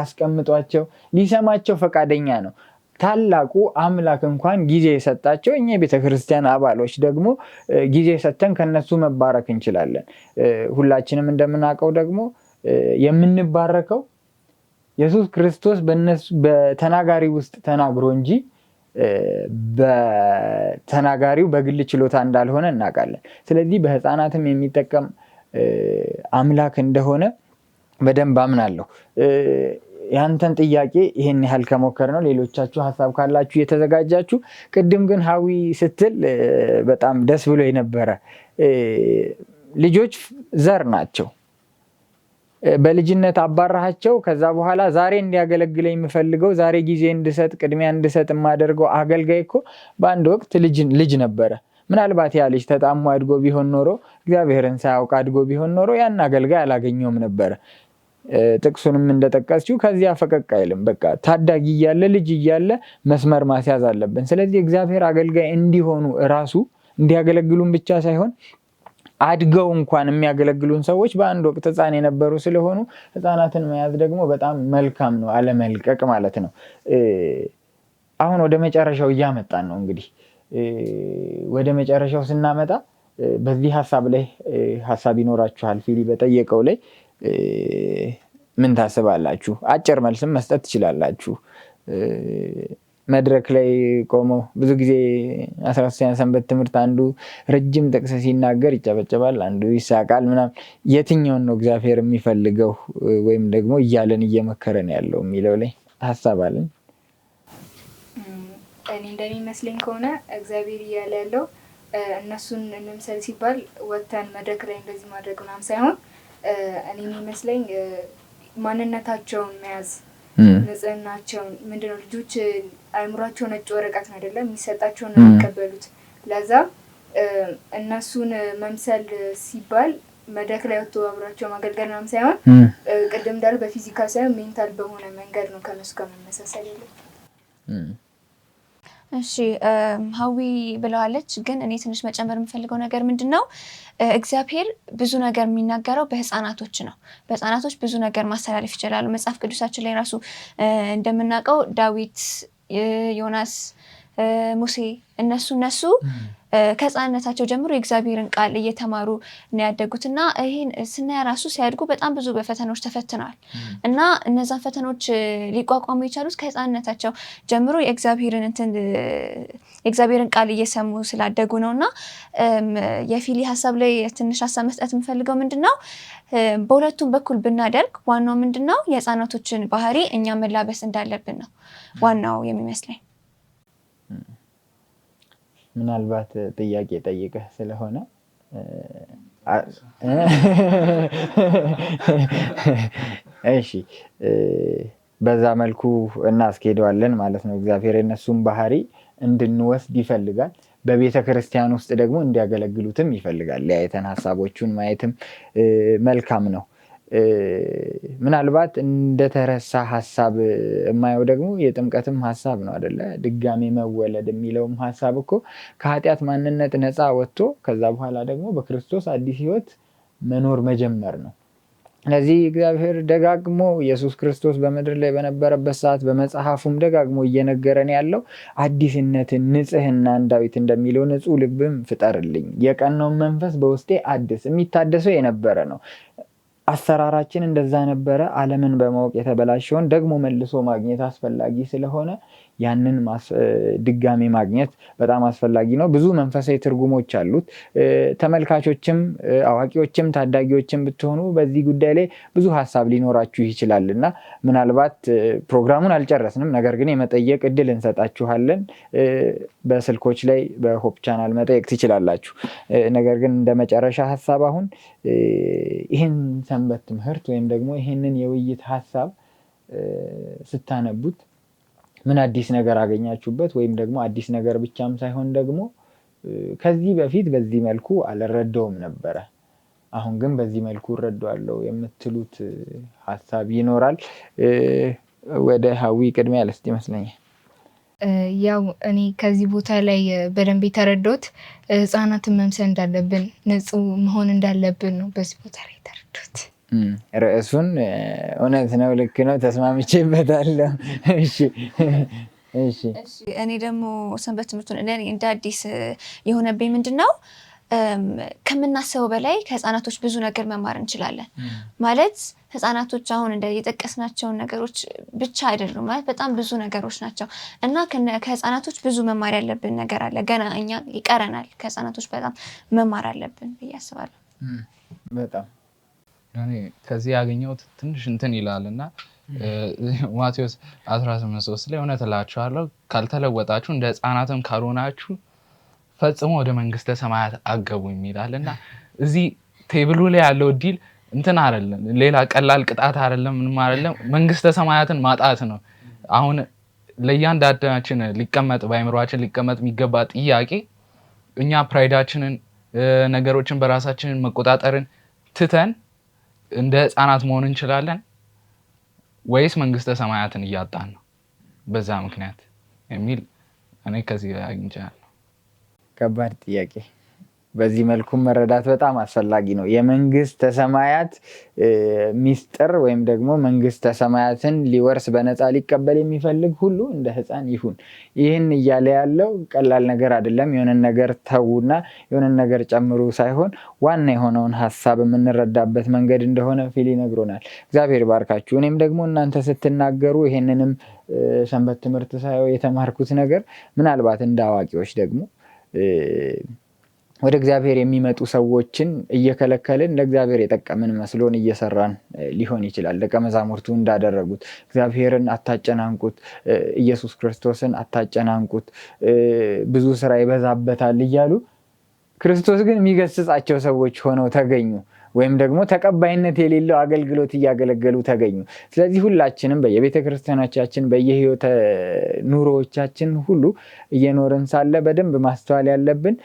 አስቀምጧቸው፣ ሊሰማቸው ፈቃደኛ ነው። ታላቁ አምላክ እንኳን ጊዜ የሰጣቸው እኛ የቤተክርስቲያን አባሎች ደግሞ ጊዜ ሰጥተን ከነሱ መባረክ እንችላለን። ሁላችንም እንደምናውቀው ደግሞ የምንባረከው ኢየሱስ ክርስቶስ በተናጋሪ ውስጥ ተናግሮ እንጂ በተናጋሪው በግል ችሎታ እንዳልሆነ እናውቃለን። ስለዚህ በህፃናትም የሚጠቀም አምላክ እንደሆነ በደንብ አምናለሁ። ያንተን ጥያቄ ይሄን ያህል ከሞከር ነው። ሌሎቻችሁ ሀሳብ ካላችሁ የተዘጋጃችሁ። ቅድም ግን ሀዊ ስትል በጣም ደስ ብሎ የነበረ ልጆች ዘር ናቸው። በልጅነት አባራሃቸው ከዛ በኋላ ዛሬ እንዲያገለግለኝ የምፈልገው ዛሬ ጊዜ እንድሰጥ ቅድሚያ እንድሰጥ የማደርገው አገልጋይ እኮ በአንድ ወቅት ልጅ ነበረ። ምናልባት ያ ልጅ ተጣሞ አድጎ ቢሆን ኖሮ እግዚአብሔርን ሳያውቅ አድጎ ቢሆን ኖሮ ያን አገልጋይ አላገኘውም ነበረ። ጥቅሱንም እንደጠቀስችው ከዚያ ፈቀቅ አይልም። በቃ ታዳጊ እያለ ልጅ እያለ መስመር ማስያዝ አለብን። ስለዚህ እግዚአብሔር አገልጋይ እንዲሆኑ እራሱ እንዲያገለግሉን ብቻ ሳይሆን አድገው እንኳን የሚያገለግሉን ሰዎች በአንድ ወቅት ህፃን የነበሩ ስለሆኑ ህፃናትን መያዝ ደግሞ በጣም መልካም ነው፣ አለመልቀቅ ማለት ነው። አሁን ወደ መጨረሻው እያመጣን ነው። እንግዲህ ወደ መጨረሻው ስናመጣ በዚህ ሀሳብ ላይ ሀሳብ ይኖራችኋል። ፊሊ በጠየቀው ላይ ምን ታስባላችሁ? አጭር መልስም መስጠት ትችላላችሁ። መድረክ ላይ ቆመው ብዙ ጊዜ 13ኛ ሰንበት ትምህርት አንዱ ረጅም ጥቅስ ሲናገር ይጨበጨባል፣ አንዱ ይሳቃል ምናምን። የትኛውን ነው እግዚአብሔር የሚፈልገው ወይም ደግሞ እያለን እየመከረን ያለው የሚለው ላይ ሀሳብ አለን። እኔ እንደሚመስለኝ ከሆነ እግዚአብሔር እያለ ያለው እነሱን እንምሰል ሲባል ወጥተን መድረክ ላይ እንደዚህ ማድረግ ምናምን ሳይሆን እኔ የሚመስለኝ ማንነታቸውን መያዝ፣ ንጽህናቸውን ምንድነው። ልጆች አእምሯቸው ነጭ ወረቀት ነው አይደለም፣ የሚሰጣቸውን ነው የሚቀበሉት። ለዛ እነሱን መምሰል ሲባል መድረክ ላይ ወጥቶ አብሯቸው ማገልገል ምናምን ሳይሆን ቅድም እንዳሉ በፊዚካል ሳይሆን ሜንታል በሆነ መንገድ ነው ከነሱ ጋር መመሳሰል ያለው። እሺ ሀዊ ብለዋለች። ግን እኔ ትንሽ መጨመር የምፈልገው ነገር ምንድን ነው፣ እግዚአብሔር ብዙ ነገር የሚናገረው በህፃናቶች ነው። በህፃናቶች ብዙ ነገር ማስተላለፍ ይችላሉ። መጽሐፍ ቅዱሳችን ላይ ራሱ እንደምናውቀው ዳዊት፣ ዮናስ፣ ሙሴ እነሱ ከህፃንነታቸው ጀምሮ የእግዚአብሔርን ቃል እየተማሩ ነው ያደጉት እና ይህን ስናያ ራሱ ሲያድጉ በጣም ብዙ በፈተናዎች ተፈትነዋል እና እነዛን ፈተናዎች ሊቋቋሙ የቻሉት ከህፃንነታቸው ጀምሮ የእግዚአብሔርን ቃል እየሰሙ ስላደጉ ነው። እና የፊሊ ሀሳብ ላይ ትንሽ ሀሳብ መስጠት የምፈልገው ምንድን ነው፣ በሁለቱም በኩል ብናደርግ ዋናው ምንድን ነው የህፃናቶችን ባህሪ እኛ መላበስ እንዳለብን ነው ዋናው የሚመስለኝ። ምናልባት ጥያቄ ጠይቀህ ስለሆነ እሺ በዛ መልኩ እናስኬደዋለን ማለት ነው። እግዚአብሔር የነሱን ባህሪ እንድንወስድ ይፈልጋል። በቤተ ክርስቲያን ውስጥ ደግሞ እንዲያገለግሉትም ይፈልጋል። ለያይተን ሀሳቦቹን ማየትም መልካም ነው። ምናልባት እንደተረሳ ሀሳብ የማየው ደግሞ የጥምቀትም ሀሳብ ነው አይደለ? ድጋሜ መወለድ የሚለውም ሀሳብ እኮ ከኃጢአት ማንነት ነፃ ወጥቶ ከዛ በኋላ ደግሞ በክርስቶስ አዲስ ሕይወት መኖር መጀመር ነው። ስለዚህ እግዚአብሔር ደጋግሞ ኢየሱስ ክርስቶስ በምድር ላይ በነበረበት ሰዓት በመጽሐፉም ደጋግሞ እየነገረን ያለው አዲስነትን፣ ንጽህናን ዳዊት እንደሚለው ንጹሕ ልብም ፍጠርልኝ፣ የቀናውን መንፈስ በውስጤ አድስ። የሚታደሰው የነበረ ነው። አሰራራችን እንደዛ ነበረ። ዓለምን በማወቅ የተበላሸውን ደግሞ መልሶ ማግኘት አስፈላጊ ስለሆነ ያንን ድጋሜ ማግኘት በጣም አስፈላጊ ነው። ብዙ መንፈሳዊ ትርጉሞች አሉት። ተመልካቾችም አዋቂዎችም ታዳጊዎችም ብትሆኑ በዚህ ጉዳይ ላይ ብዙ ሀሳብ ሊኖራችሁ ይችላል እና ምናልባት ፕሮግራሙን አልጨረስንም፣ ነገር ግን የመጠየቅ እድል እንሰጣችኋለን። በስልኮች ላይ በሆፕ ቻናል መጠየቅ ትችላላችሁ። ነገር ግን እንደ መጨረሻ ሀሳብ አሁን ይህን ሰንበት ትምህርት ወይም ደግሞ ይህንን የውይይት ሀሳብ ስታነቡት ምን አዲስ ነገር አገኛችሁበት? ወይም ደግሞ አዲስ ነገር ብቻም ሳይሆን ደግሞ ከዚህ በፊት በዚህ መልኩ አልረዳውም ነበረ፣ አሁን ግን በዚህ መልኩ እረዳዋለሁ የምትሉት ሀሳብ ይኖራል? ወደ ሀዊ ቅድሚያ ልስጥ ይመስለኛል። ያው እኔ ከዚህ ቦታ ላይ በደንብ የተረዳሁት ህፃናትን መምሰል እንዳለብን፣ ንጹህ መሆን እንዳለብን ነው በዚህ ቦታ ላይ የተረዳሁት። ርዕሱን እውነት ነው፣ ልክ ነው፣ ተስማምቼበታለሁ። እሺ እኔ ደግሞ ሰንበት ትምህርቱን እንደ አዲስ የሆነብኝ ምንድን ነው ከምናስበው በላይ ከህፃናቶች ብዙ ነገር መማር እንችላለን። ማለት ህፃናቶች አሁን እንደ የጠቀስናቸውን ነገሮች ብቻ አይደሉም፣ ማለት በጣም ብዙ ነገሮች ናቸው እና ከህፃናቶች ብዙ መማር ያለብን ነገር አለ። ገና እኛ ይቀረናል፣ ከህፃናቶች በጣም መማር አለብን ብዬ አስባለሁ። በጣም እኔ ከዚህ ያገኘሁት ትንሽ እንትን ይላል እና ማቴዎስ 18:3 ላይ እውነት እላችኋለሁ ካልተለወጣችሁ እንደ ህፃናትም ካልሆናችሁ ፈጽሞ ወደ መንግስተ ሰማያት አትገቡም ይላል እና እዚህ ቴብሉ ላይ ያለው ዲል እንትን አይደለም፣ ሌላ ቀላል ቅጣት አይደለም፣ ምንም አይደለም፣ መንግስተ ሰማያትን ማጣት ነው። አሁን ለእያንዳንዳችን ሊቀመጥ በአእምሯችን ሊቀመጥ የሚገባ ጥያቄ እኛ ፕራይዳችንን ነገሮችን በራሳችንን መቆጣጠርን ትተን እንደ ህፃናት መሆን እንችላለን ወይስ መንግስተ ሰማያትን እያጣን ነው በዛ ምክንያት የሚል እኔ ከዚህ አግኝቻለሁ። ከባድ ጥያቄ። በዚህ መልኩ መረዳት በጣም አስፈላጊ ነው። የመንግስተ ሰማያት ሚስጥር ወይም ደግሞ መንግስተ ሰማያትን ሊወርስ በነፃ ሊቀበል የሚፈልግ ሁሉ እንደ ህፃን ይሁን። ይህን እያለ ያለው ቀላል ነገር አይደለም። የሆነን ነገር ተዉና የሆነን ነገር ጨምሩ ሳይሆን ዋና የሆነውን ሀሳብ የምንረዳበት መንገድ እንደሆነ ፊል ይነግሮናል። እግዚአብሔር ባርካችሁ። እኔም ደግሞ እናንተ ስትናገሩ ይሄንንም ሰንበት ትምህርት ሳይሆን የተማርኩት ነገር ምናልባት እንደ አዋቂዎች ደግሞ ወደ እግዚአብሔር የሚመጡ ሰዎችን እየከለከልን ለእግዚአብሔር የጠቀምን መስሎን እየሰራን ሊሆን ይችላል። ደቀ መዛሙርቱ እንዳደረጉት እግዚአብሔርን አታጨናንቁት፣ ኢየሱስ ክርስቶስን አታጨናንቁት፣ ብዙ ስራ ይበዛበታል እያሉ ክርስቶስ ግን የሚገስጻቸው ሰዎች ሆነው ተገኙ። ወይም ደግሞ ተቀባይነት የሌለው አገልግሎት እያገለገሉ ተገኙ። ስለዚህ ሁላችንም በየቤተ ክርስቲያኖቻችን በየህይወት ኑሮዎቻችን ሁሉ እየኖርን ሳለ በደንብ ማስተዋል ያለብን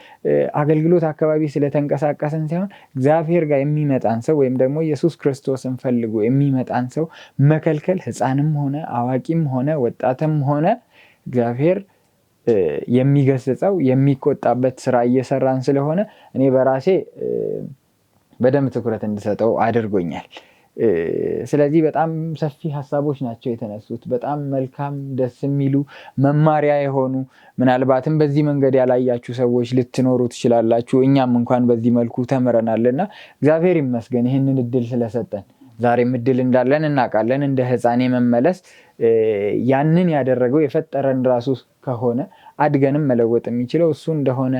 አገልግሎት አካባቢ ስለተንቀሳቀስን ሳይሆን እግዚአብሔር ጋር የሚመጣን ሰው ወይም ደግሞ ኢየሱስ ክርስቶስን ፈልጎ የሚመጣን ሰው መከልከል ህፃንም ሆነ አዋቂም ሆነ ወጣትም ሆነ እግዚአብሔር የሚገስጸው የሚቆጣበት ስራ እየሰራን ስለሆነ እኔ በራሴ በደንብ ትኩረት እንድሰጠው አድርጎኛል። ስለዚህ በጣም ሰፊ ሀሳቦች ናቸው የተነሱት። በጣም መልካም ደስ የሚሉ መማሪያ የሆኑ ምናልባትም በዚህ መንገድ ያላያችሁ ሰዎች ልትኖሩ ትችላላችሁ። እኛም እንኳን በዚህ መልኩ ተምረናልና እግዚአብሔር ይመስገን ይህንን እድል ስለሰጠን። ዛሬም እድል እንዳለን እናውቃለን። እንደ ህፃኔ መመለስ ያንን ያደረገው የፈጠረን ራሱ ከሆነ አድገንም መለወጥ የሚችለው እሱ እንደሆነ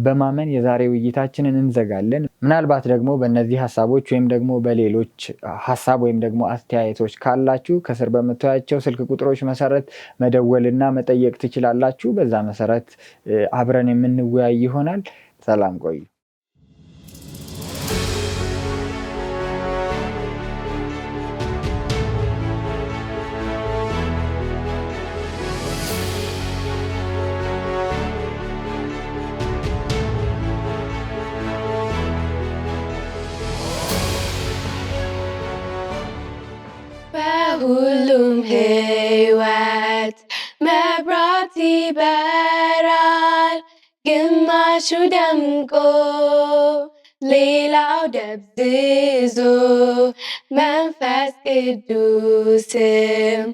በማመን የዛሬ ውይይታችንን እንዘጋለን። ምናልባት ደግሞ በእነዚህ ሀሳቦች ወይም ደግሞ በሌሎች ሀሳብ ወይም ደግሞ አስተያየቶች ካላችሁ ከስር በምታያቸው ስልክ ቁጥሮች መሰረት መደወልና መጠየቅ ትችላላችሁ። በዛ መሰረት አብረን የምንወያይ ይሆናል። ሰላም ቆዩ። ለሁሉም ሕይወት መብራት ይበራል። ግማሹ ደምቆ ሌላው ደብዝዞ መንፈስ ቅዱስም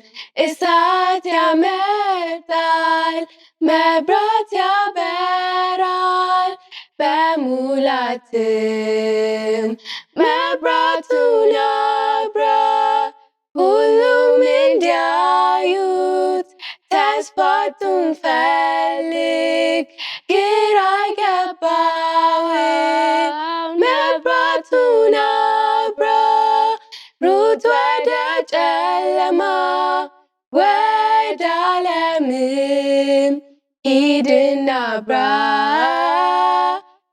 እሳት ያመጣል። መብራት ያበራል በሙላትም መብራቱን አብራ ሁሉም እንዲያዩት ተስፋቱን ፈልግ ግራ ገባውን መብራቱን አብራ ሩጥ ወደ ጨለማ ወደ ዓለምም ሂድና አብራ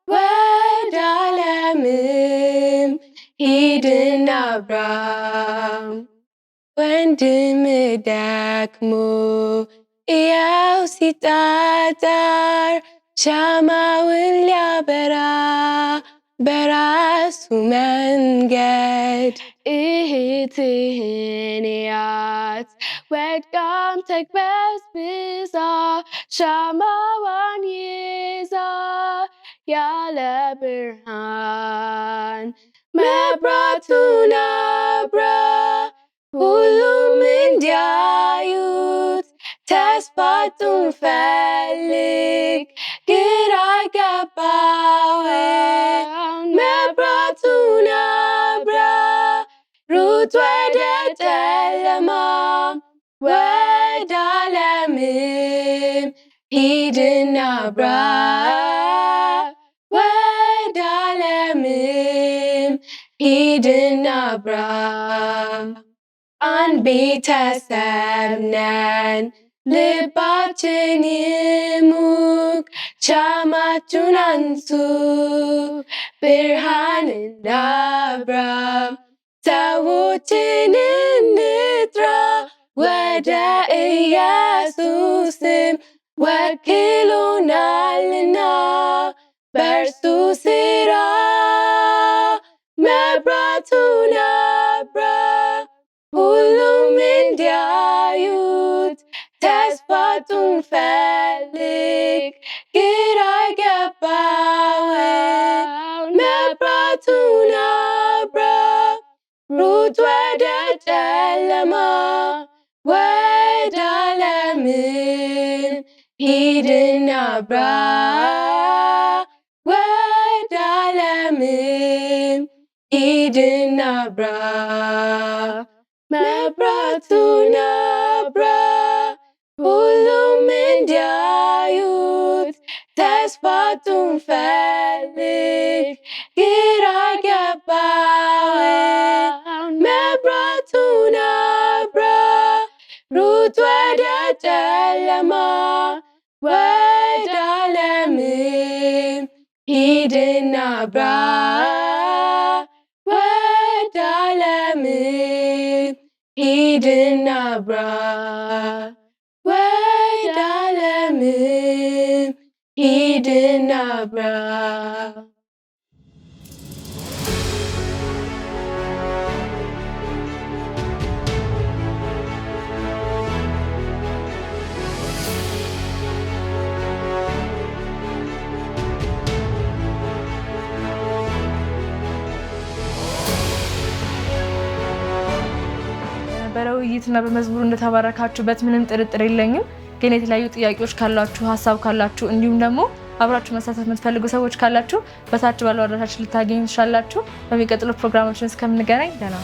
ወደ ዓለምም ሂድና አብራ። ወንድም ደክሞ እያው ሲጣጣር ሻማውን ሊያበራ በራሱ መንገድ እህትህን ያት ወድቃም ተግበስብሳ ሻማዋን ይዛ ያለ ብርሃን መብራቱን አብራ ሁሉም እንዲያዩት ተስፋቱን ፈልግ ግራ ገባውን መብራቱን አብራ ሩጥ ወደ ጨለማ ወደ ዓለምም ሂድና አብራ ወደ ዓለምም ሂድና አብራ። አንድ ቤተሰብ ነን ልባችን ይሙቅ ሻማችሁን አንሱ ብርሃን እናብራ። ሰዎችን እንጥራ ወደ ኢየሱስም ወክሎናልና በእርሱ ስራ መብራቱን አብራ ሁሉም እንዲያዩት ተስፋቱን ፈልግ ግራ ገባውን መብራቱን አብራ ሩጥ ወደ ጨለማ ወደ ዓለምም ሂድና አብራ ወደ ዓለምም ሂድና አብራ መብራቱን አብራ ሁሉም እንዲያዩት ተስፋቱን ፈልግ ግራ ገባውን መብራቱን አብራ ሩጥ ወደ ጨለማ ወደ ዓለምም ሂድና አብራ ወደ ዓለምም ሂድና አብራ ወደ ዓለምም ሂድና አብራ። በውይይትና በመዝሙሩ እንደተባረካችሁበት ምንም ጥርጥር የለኝም። ግን የተለያዩ ጥያቄዎች ካላችሁ፣ ሀሳብ ካላችሁ እንዲሁም ደግሞ አብራችሁ መሳተፍ የምትፈልጉ ሰዎች ካላችሁ በታች ባለው አድራሻችን ልታገኙ ትችላላችሁ። በሚቀጥሉት ፕሮግራሞችን እስከምንገናኝ ደህና ነው።